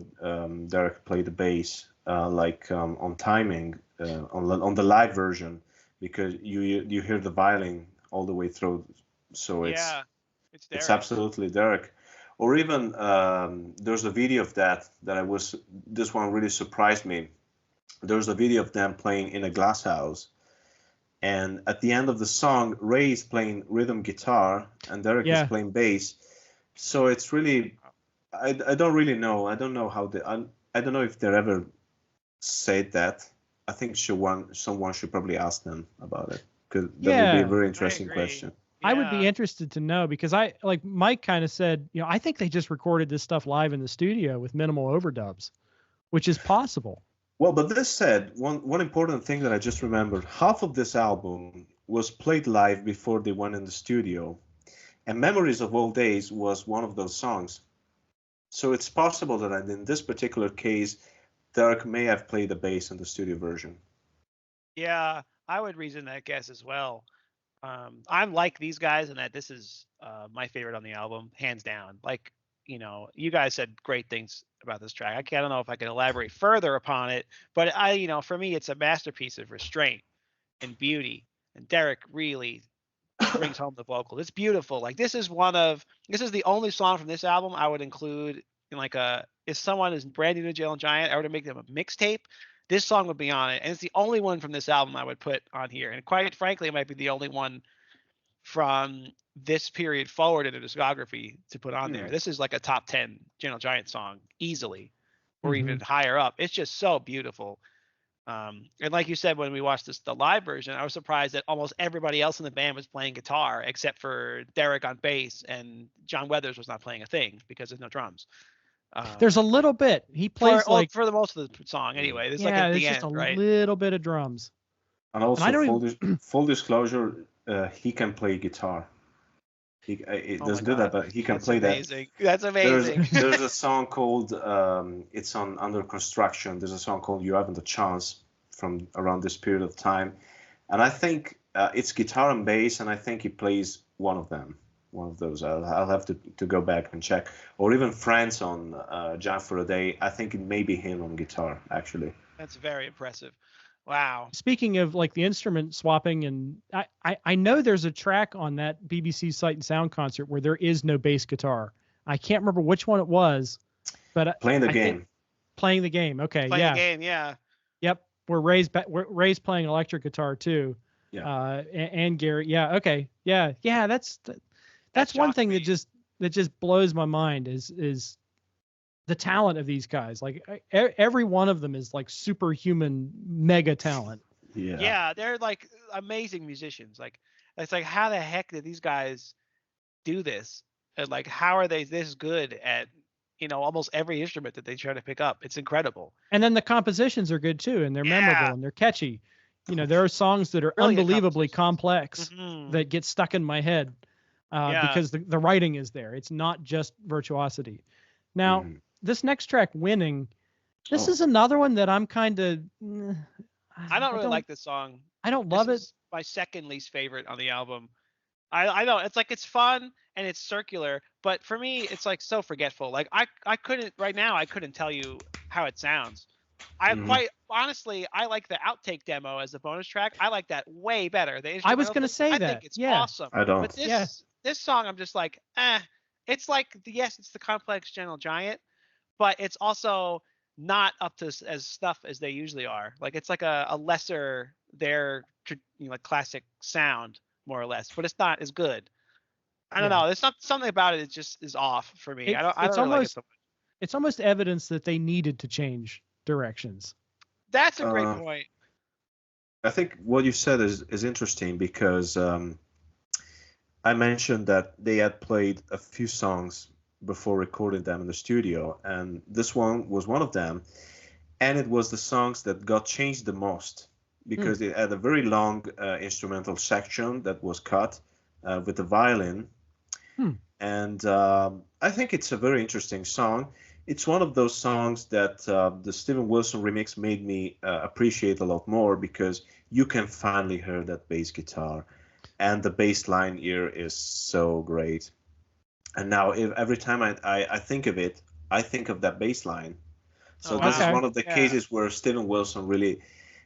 Derek played the bass, like on Timing, on the live version, because you hear the violin all the way through, so it's Derek. it's absolutely Derek. Or even there's a video of this one really surprised me. There's a video of them playing in a glass house, and at the end of the song, Ray is playing rhythm guitar and Derek is playing bass. So it's really, I don't really know. I don't know how I don't know if they ever said that. I think someone should probably ask them about it, because that would be a very interesting question. I would be interested to know, because like Mike kind of said, I think they just recorded this stuff live in the studio with minimal overdubs, which is possible. Well, but this said, one important thing that I just remembered, half of this album was played live before they went in the studio, and Memories of Old Days was one of those songs. So it's possible that in this particular case, Derek may have played the bass in the studio version. Yeah, I would reason that guess as well. I'm like these guys in that this is my favorite on the album, hands down. Like, you guys said great things about this track. I don't know if I can elaborate further upon it, but for me, it's a masterpiece of restraint and beauty. And Derek really brings home the vocal. It's beautiful. Like, this is the only song from this album I would include in like if someone is brand new to Gentle Giant, I were to make them a mixtape, this song would be on it. And it's the only one from this album I would put on here. And quite frankly, it might be the only one from this period forward in the discography to put on there. This is like a top 10 Gentle Giant song easily, or even higher up. It's just so beautiful. And like you said, when we watched the live version, I was surprised that almost everybody else in the band was playing guitar except for Derek on bass, and John Weathers was not playing a thing because there's no drums. There's a little bit. He plays for the most of the song anyway. There's like at the end, right? Little bit of drums. And also, full disclosure, he can play guitar. It doesn't do that, but he can play that. That's amazing. There's a song called it's on Under Construction. There's a song called You Haven't a Chance from around this period of time, and I think it's guitar and bass, and I think he plays one of those. I'll have to go back and check. Or even Friends on Jam for a Day. I think it may be him on guitar, actually. That's very impressive. Wow. Speaking of like the instrument swapping, and I know there's a track on that BBC Sight and Sound concert where there is no bass guitar. I can't remember which one it was, but playing the game. Playing the game. Okay. Playing the game. Yeah. Yep. Where Ray's playing electric guitar too. Yeah. And Gary. Yeah. Okay. Yeah. Yeah. That's one thing that just blows my mind is the talent of these guys. Like every one of them is like superhuman mega talent. Yeah, they're like amazing musicians. Like, it's like, how the heck did these guys do this? And like, how are they this good at almost every instrument that they try to pick up? It's incredible. And then the compositions are good too, and they're memorable and they're catchy. There are songs that are really unbelievably complex that get stuck in my head because the writing is there. It's not just virtuosity. Now, this next track, Winning, this is another one that I'm kind of... I don't really like this song. I don't love it. My second least favorite on the album. I know, it's like, it's fun and it's circular, but for me, it's like so forgetful. Like, I couldn't tell you how it sounds. Quite honestly, I like the outtake demo as a bonus track. I like that way better. I was going to say that. I think it's awesome. I don't. But this song, I'm just like, It's like, it's the complex Gentle Giant, but it's also not up to as stuff as they usually are. Like, it's like a lesser like classic sound, more or less, but it's not as good. I don't know. There's something about it. It just is off for me. I don't really like it so much. It's almost evidence that they needed to change directions. That's a great point. I think what you said is interesting, because I mentioned that they had played a few songs before recording them in the studio, and this one was one of them, and it was the songs that got changed the most. because it had a very long instrumental section that was cut with the violin. And I think it's a very interesting song. It's one of those songs that the Steven Wilson remix made me appreciate a lot more, because you can finally hear that bass guitar, and the bass line here is so great. And now every time I think of it, I think of that bass line. So this is one of the cases where Steven Wilson really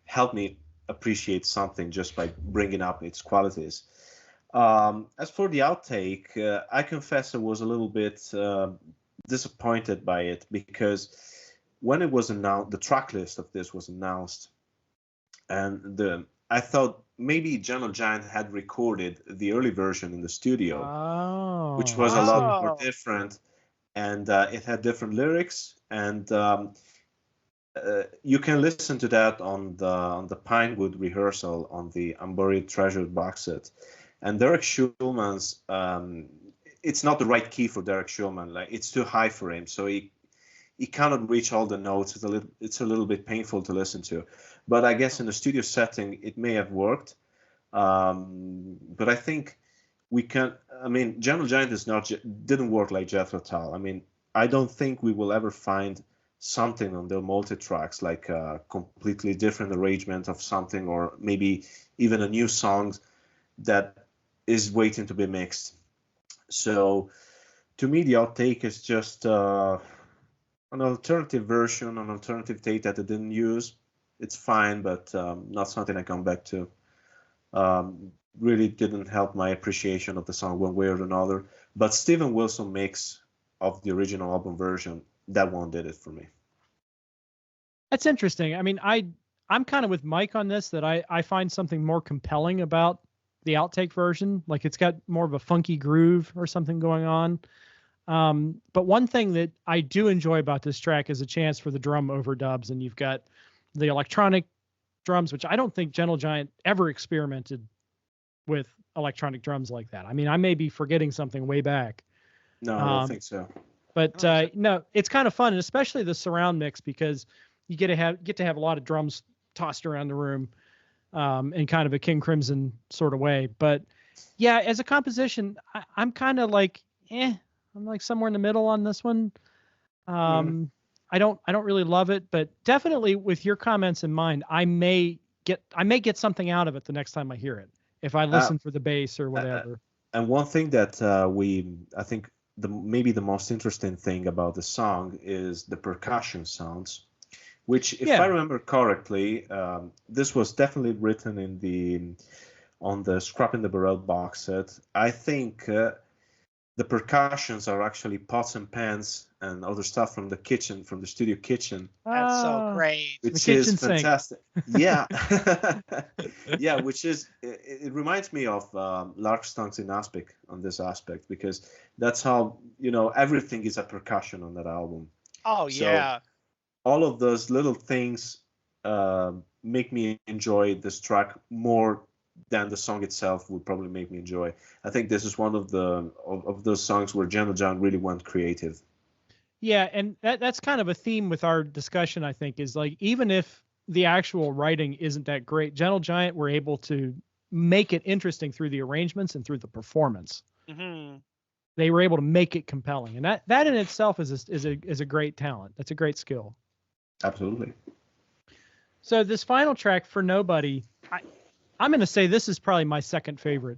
helped me appreciate something just by bringing up its qualities. As for the outtake, I confess I was a little bit disappointed by it, because when it was announced, the track list of this was announced, and I thought maybe Gentle Giant had recorded the early version in the studio, which was a lot more different, and it had different lyrics, and you can listen to that on the Pinewood rehearsal on the Unburied Treasure box set. And Derek Schulman's, it's not the right key for Derek Schulman. Like, it's too high for him, so he cannot reach all the notes. It's a little bit painful to listen to. But I guess in the studio setting, it may have worked. But I think we can. I mean, Gentle Giant didn't work like Jethro Tull. I mean, I don't think we will ever find something on their multi-tracks, like a completely different arrangement of something, or maybe even a new song that is waiting to be mixed. So to me, the outtake is just an alternative version, an alternative take that I didn't use. It's fine, but not something I come back to. Really didn't help my appreciation of the song one way or another. But Steven Wilson mix of the original album version, that one did it for me. That's interesting. I mean, I'm kind of with Mike on this, that I find something more compelling about the outtake version. Like, it's got more of a funky groove or something going on. But one thing that I do enjoy about this track is a chance for the drum overdubs, and you've got the electronic drums, which I don't think Gentle Giant ever experimented with electronic drums like that. I mean, I may be forgetting something way back. No, I don't think so. But no, it's kind of fun, and especially the surround mix, because you get to have a lot of drums tossed around the room. In kind of a King Crimson sort of way. But yeah, as a composition, I'm kind of like, I'm like somewhere in the middle on this one. I don't really love it, but definitely with your comments in mind, I may get something out of it the next time I hear it, if I listen for the bass or whatever. And one thing that I think maybe the most interesting thing about the song is the percussion sounds. Which, if I remember correctly, this was definitely written on the Scrap in the Barrel box set. I think the percussions are actually pots and pans and other stuff from the studio kitchen. That's so great. Which is fantastic. Yeah. Yeah, which is, it reminds me of Larkstons in Aspic on this aspect, because that's how, everything is a percussion on that album. Oh, yeah. All of those little things make me enjoy this track more than the song itself would probably make me enjoy. I think this is one of those songs where Gentle Giant really went creative. Yeah, and that's kind of a theme with our discussion, I think, is like, even if the actual writing isn't that great, Gentle Giant were able to make it interesting through the arrangements and through the performance. Mm-hmm. They were able to make it compelling, and that in itself is a great talent. That's a great skill. Absolutely. So this final track, For Nobody, I'm going to say this is probably my second favorite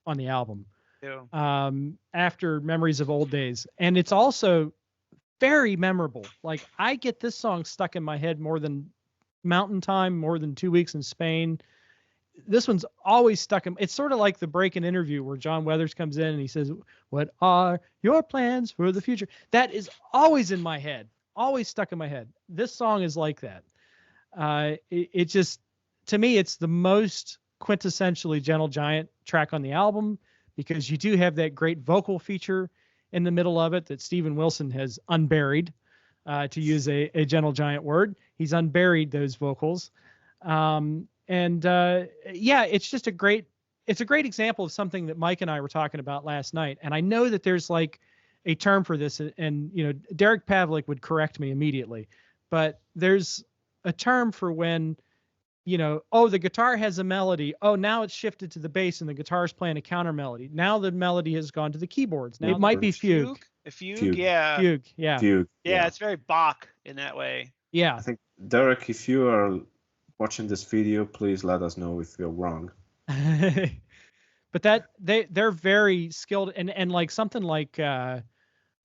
on the album. Yeah. After Memories of Old Days. And it's also very memorable. Like, I get this song stuck in my head more than Mountain Time, more than 2 Weeks in Spain. This one's always stuck in. It's sort of like the Break-In interview where John Weathers comes in and he says, "What are your plans for the future?" That is always in my head. Always stuck in my head. This song is like that. It just, to me, it's the most quintessentially Gentle Giant track on the album, because you do have that great vocal feature in the middle of it that Steven Wilson has unburied, to use a Gentle Giant word. He's unburied those vocals. It's just a great example of something that Mike and I were talking about last night. And I know that there's like a term for this, and Derek Pavlik would correct me immediately, but there's a term for when oh, the guitar has a melody. Oh, now it's shifted to the bass and the guitar's playing a counter melody. Now the melody has gone to the keyboards. Now it might be fugue. A fugue, Fugue. yeah. Fugue, yeah. Fugue. Yeah, it's very Bach in that way. Yeah. I think, Derek, if you are watching this video, please let us know if you're wrong. But they're very skilled, and like something like I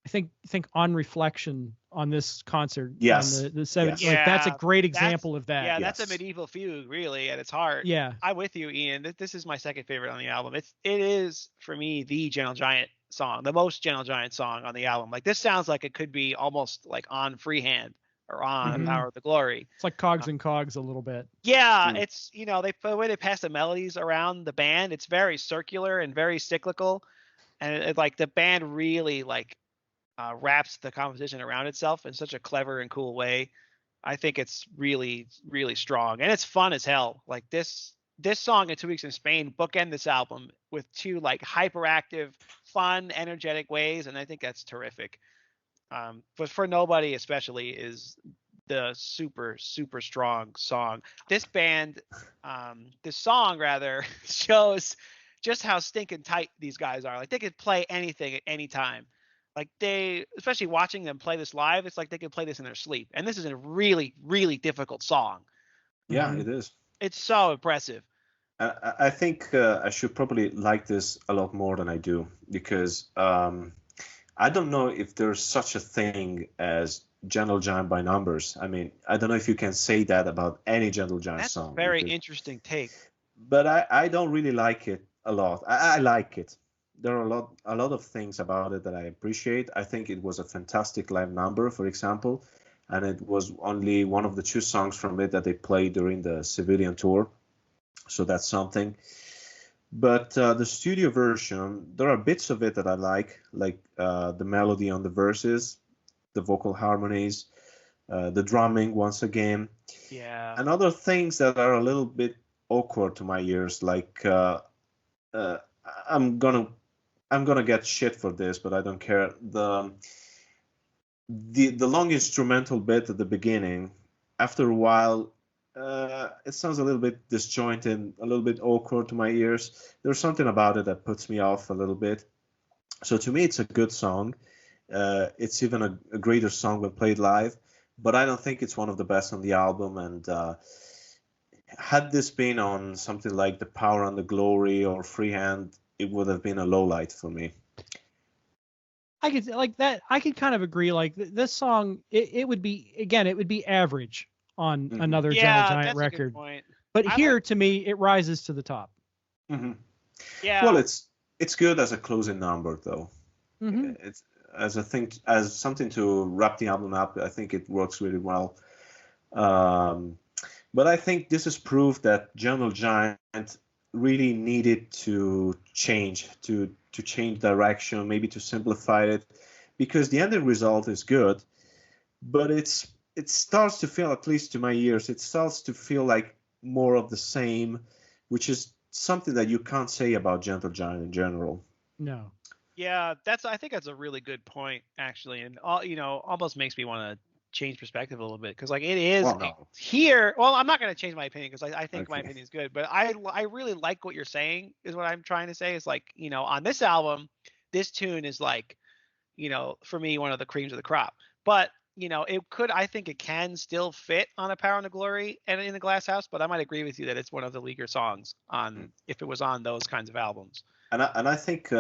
think On Reflection on this concert. Yes. On the 70s. Yes. Like that's a Yeah, great example of that. Yeah, that's a Yes. medieval fugue, really, at its heart. Yeah. I'm with you, Ian. This is my second favorite on the album. It is for me the Gentle Giant song, the most Gentle Giant song on the album. Like this sounds like it could be almost like on Freehand or on Mhm. Power of the Glory. It's like Cogs and Cogs a little bit. Yeah, it's the way they pass the melodies around the band, it's very circular and very cyclical, and it like the band really like wraps the composition around itself in such a clever and cool way. I think it's really, really strong, and it's fun as hell. Like this song and 2 Weeks in Spain bookend this album with two like hyperactive, fun, energetic ways, and I think that's terrific. But For Nobody especially is the super, super strong song. This song rather shows just how stinking tight these guys are. Like they could play anything at any time. Like especially watching them play this live, it's like they could play this in their sleep. And this is a really, really difficult song. Yeah, it is. It's so impressive. I think I should probably like this a lot more than I do, because I don't know if there's such a thing as Gentle Giant by numbers. I mean, I don't know if you can say that about any Gentle Giant song. That's a very interesting take. But I don't really like it a lot. I like it. There are a lot of things about it that I appreciate. I think it was a fantastic live number, for example, and it was only one of the 2 songs from it that they played during the civilian tour. So that's something. But the studio version, there are bits of it that I like the melody on the verses, the vocal harmonies, the drumming once again. Yeah. And other things that are a little bit awkward to my ears, like I'm gonna get shit for this, but I don't care. The long instrumental bit at the beginning, after a while, it sounds a little bit disjointed, a little bit awkward to my ears. There's something about it that puts me off a little bit. So to me, it's a good song. It's even a greater song when played live, but I don't think it's one of the best on the album. And had this been on something like The Power and the Glory or Freehand, it would have been a low light for me. I could like that. I could kind of agree. Like this song, it would be average on another Gentle Giant that's record. A good point. But here, to me, it rises to the top. Mm-hmm. Yeah. Well, it's good as a closing number, though. Mm-hmm. It's as something to wrap the album up. I think it works really well. But I think this is proof that Gentle Giant really needed to change direction, maybe to simplify it, because the ending result is good, but it starts to feel, at least to my ears, it starts to feel like more of the same, which is something that you can't say about Gentle Giant in general. No. Yeah, I think that's a really good point, actually, and almost makes me want to change perspective a little bit, because like it is here. Well, I'm not going to change my opinion because I think my opinion is good, but I really like what you're saying. Is what I'm trying to say is like, on this album, this tune is like, for me, one of the creams of the crop. But I think it can still fit on A Power and a Glory and In the Glass House, but I might agree with you that it's one of the weaker songs on if it was on those kinds of albums. And I think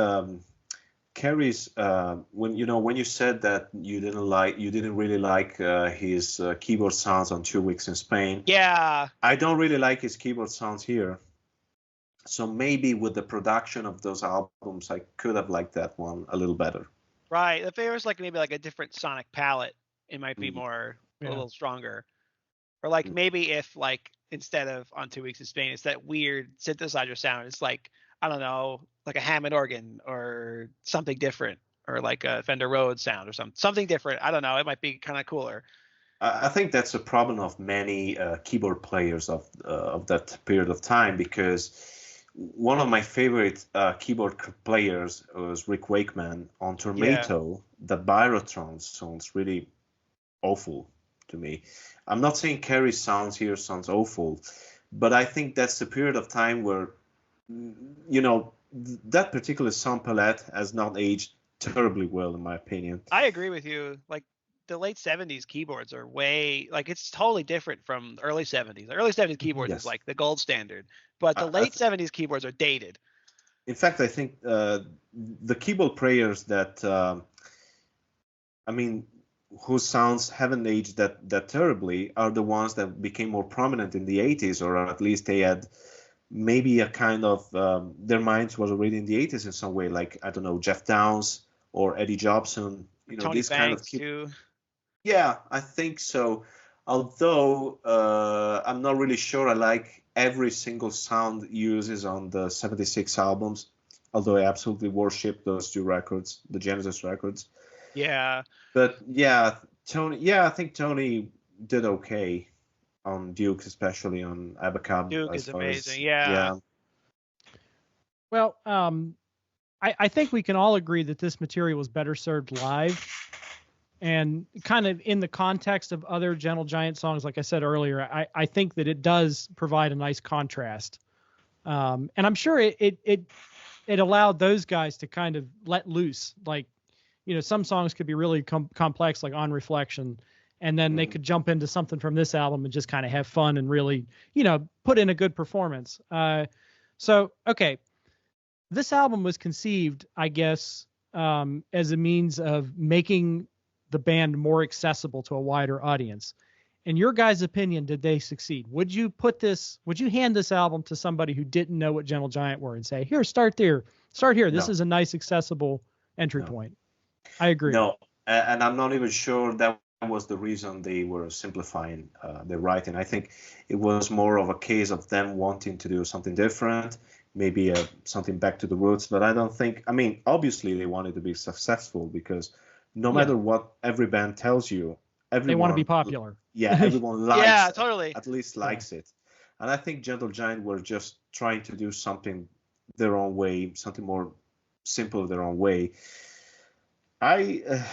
Kerry's when you said that you didn't really like his keyboard sounds on 2 Weeks in Spain. Yeah, I don't really like his keyboard sounds here. So maybe with the production of those albums, I could have liked that one a little better. Right. If there was maybe a different sonic palette, it might be a little stronger. Or maybe if instead of on 2 Weeks in Spain, it's that weird synthesizer sound. It's I don't know, like a Hammond organ or something different, or like a Fender Rhodes sound or something different. I don't know. It might be kind of cooler. I think that's a problem of many keyboard players of that period of time, because one of my favorite keyboard players was Rick Wakeman. On Tormato. The Byrotron sounds really awful to me. I'm not saying Kerry's sounds here sounds awful, But I think that's the period of time where, that particular sound palette has not aged terribly well, in my opinion. I agree with you. Like the late 70s keyboards are way, like it's totally different from the early 70s. The early 70s keyboards Yes. is like the gold standard, but the late 70s keyboards are dated. In fact, I think the keyboard players that, whose sounds haven't aged that terribly are the ones that became more prominent in the 80s, or at least they had maybe a kind of, their minds was already in the 80s in some way, like, I don't know, Jeff Downes or Eddie Jobson, Tony these Banks kind of too. Yeah, I think so. Although I'm not really sure I like every single sound uses on the 76 albums, although I absolutely worship those two records, the Genesis records. Yeah. But I think Tony did okay on Duke, especially on Abacab. Duke is amazing. Yeah. Well, I think we can all agree that this material was better served live. And kind of in the context of other Gentle Giant songs, like I said earlier, I think that it does provide a nice contrast. And I'm sure it allowed those guys to kind of let loose. Like, some songs could be really complex, like On Reflection, and then they could jump into something from this album and just kind of have fun and really, put in a good performance. So, okay. This album was conceived, I guess, as a means of making the band more accessible to a wider audience. In your guys' opinion, did they succeed? Would you hand this album to somebody who didn't know what Gentle Giant were and say, here, start here. This is a nice, accessible entry point. I agree. No, and I'm not even sure that was the reason they were simplifying their writing. I think it was more of a case of them wanting to do something different, maybe something back to the roots. But I don't think, obviously they wanted to be successful, because no matter what every band tells you, they want to be popular. Yeah, everyone likes totally. At least likes it. And I think Gentle Giant were just trying to do something their own way, something more simple their own way. I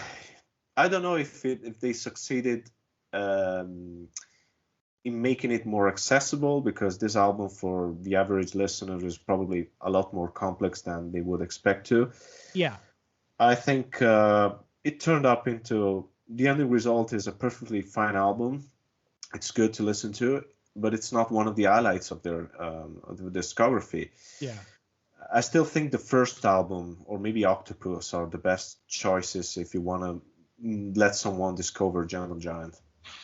don't know if they succeeded in making it more accessible, because this album for the average listener is probably a lot more complex than they would expect to. Yeah. I think it turned up into, the ending result is a perfectly fine album. It's good to listen to, but it's not one of the highlights of their discography. Yeah. I still think the first album, or maybe Octopus, are the best choices if you want to let someone discover Gentle Giant.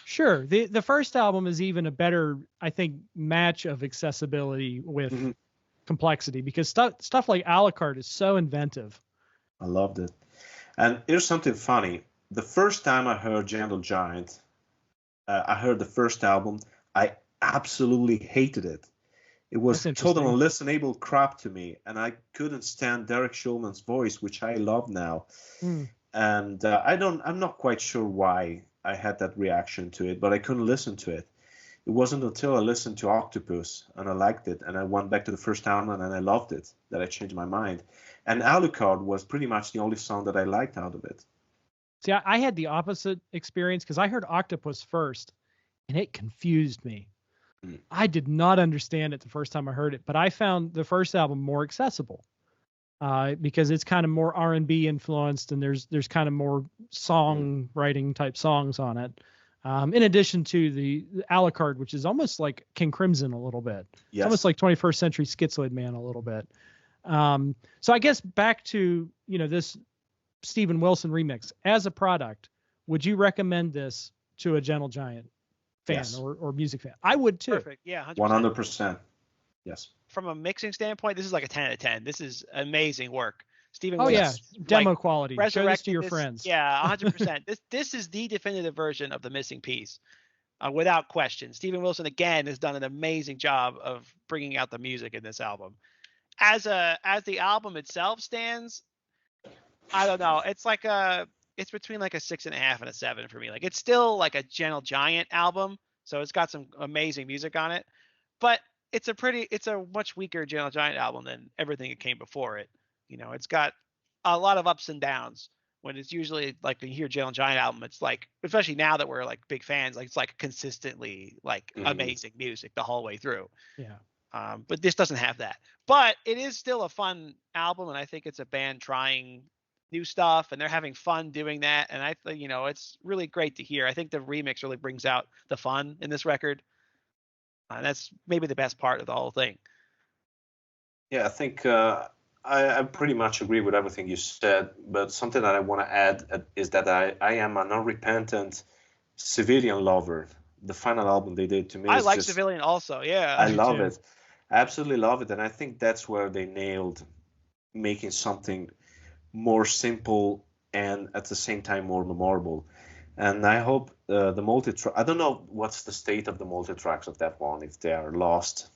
Sure. The first album is even a better, I think, match of accessibility with complexity, because stuff like A La Carte is so inventive. I loved it. And here's something funny. The first time I heard Gentle Giant, I heard the first album, I absolutely hated it. It was total unlistenable crap to me, and I couldn't stand Derek Schulman's voice, which I love now. And I'm not quite sure why I had that reaction to it, but I couldn't listen to it. It wasn't until I listened to Octopus and I liked it, and I went back to the first album and I loved it, that I changed my mind. And A La Carte was pretty much the only song that I liked out of it. See, I had the opposite experience, because I heard Octopus first, and it confused me. I did not understand it the first time I heard it, but I found the first album more accessible because it's kind of more R&B influenced, and there's kind of more songwriting type songs on it. In addition to the A La Carte, which is almost like King Crimson a little bit. Yes. It's almost like 21st Century Schizoid Man a little bit. So I guess back to, this Steven Wilson remix as a product, would you recommend this to a Gentle Giant fan? Yes. or music fan? I would too. Perfect. Yeah. 100%. Yes. From a mixing standpoint, this is like a 10 out of 10. This is amazing work. Steven Wilson. Yeah. Demo quality. Show this to your friends. Yeah. 100%. This is the definitive version of the missing piece. Without question. Steven Wilson again has done an amazing job of bringing out the music in this album. As the album itself stands, I don't know. It's like it's between like a 6.5 and a 7 for me. Like, it's still like a Gentle Giant album, so it's got some amazing music on it, but it's a much weaker Gentle Giant album than everything that came before it. It's got a lot of ups and downs, when it's usually like when you hear Gentle Giant album, it's like, especially now that we're like big fans, like it's like consistently like amazing music the whole way through. Yeah. But this doesn't have that. But it is still a fun album, and I think it's a band trying new stuff, and they're having fun doing that. And I think, it's really great to hear. I think the remix really brings out the fun in this record. And that's maybe the best part of the whole thing. Yeah, I think I pretty much agree with everything you said, but something that I want to add is that I am an unrepentant Civilian lover. The final album they did to me, I like Civilian also. Yeah, I love it. I absolutely love it, and I think that's where they nailed making something more simple and at the same time more memorable. And I hope the multi-track, I don't know what's the state of the multi-tracks of that one, if they are lost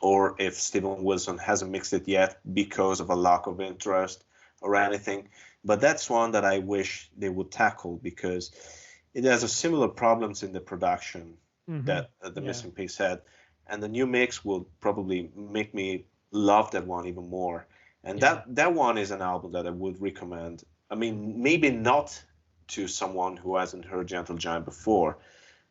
or if Steven Wilson hasn't mixed it yet because of a lack of interest or anything. But that's one that I wish they would tackle, because it has a similar problems in the production that the Missing Piece had. And the new mix will probably make me love that one even more. And that one is an album that I would recommend. I mean, maybe not to someone who hasn't heard Gentle Giant before,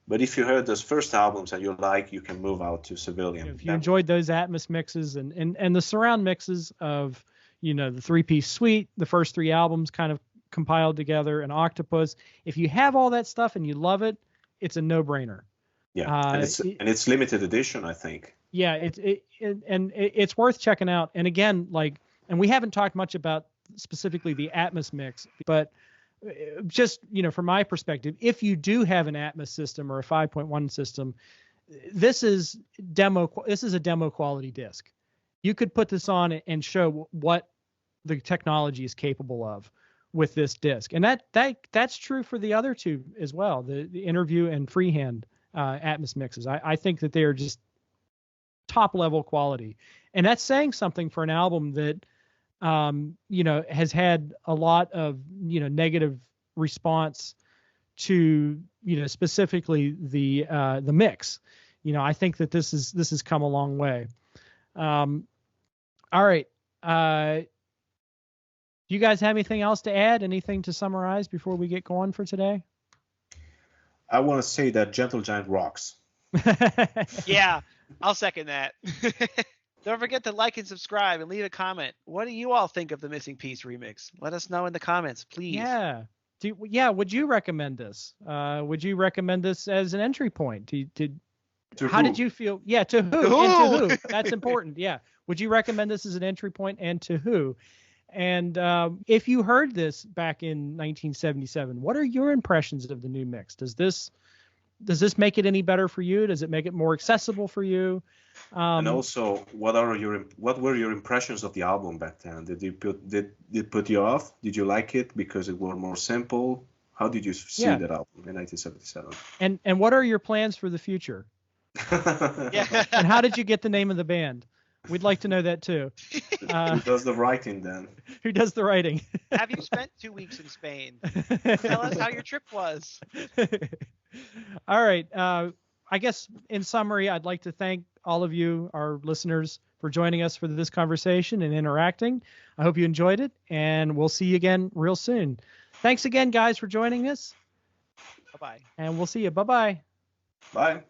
but if you heard those first albums and you like, you can move out to Civilian. If you enjoyed those Atmos mixes and the surround mixes of, the 3-piece suite, the first 3 albums kind of compiled together, and Octopus, if you have all that stuff and you love it, it's a no-brainer. Yeah, and it's limited edition, I think. Yeah, it's worth checking out. And again, and we haven't talked much about specifically the Atmos mix, but just, from my perspective, if you do have an Atmos system or a 5.1 system, this is a demo quality disc. You could put this on and show what the technology is capable of with this disc. And that's true for the other two as well, the interview and freehand Atmos mixes. I think that they are just top level quality. And that's saying something for an album that has had a lot of, negative response to, specifically the mix. I think that this has come a long way. All right. Do you guys have anything else to add? Anything to summarize before we get going for today? I want to say that Gentle Giant rocks. Yeah, I'll second that. Don't forget to like and subscribe and leave a comment. What do you all think of the Missing Piece remix? Let us know in the comments, please. Yeah. Would you recommend this? Would you recommend this as an entry point? How did you feel? Yeah, to who? And to who? That's important. Yeah. Would you recommend this as an entry point, and to who? And if you heard this back in 1977, what are your impressions of the new mix? Does this make it any better for you? Does it make it more accessible for you? And also, what were your impressions of the album back then? Did it put you off? Did you like it because it was more simple? How did you see that album in 1977? And what are your plans for the future? Yeah. And how did you get the name of the band? We'd like to know that too. Who does the writing then? Who does the writing? Have you spent 2 weeks in Spain? Tell us how your trip was. All right. I guess in summary, I'd like to thank all of you, our listeners, for joining us for this conversation and interacting. I hope you enjoyed it, and we'll see you again real soon. Thanks again, guys, for joining us. Bye-bye. And we'll see you. Bye-bye. Bye.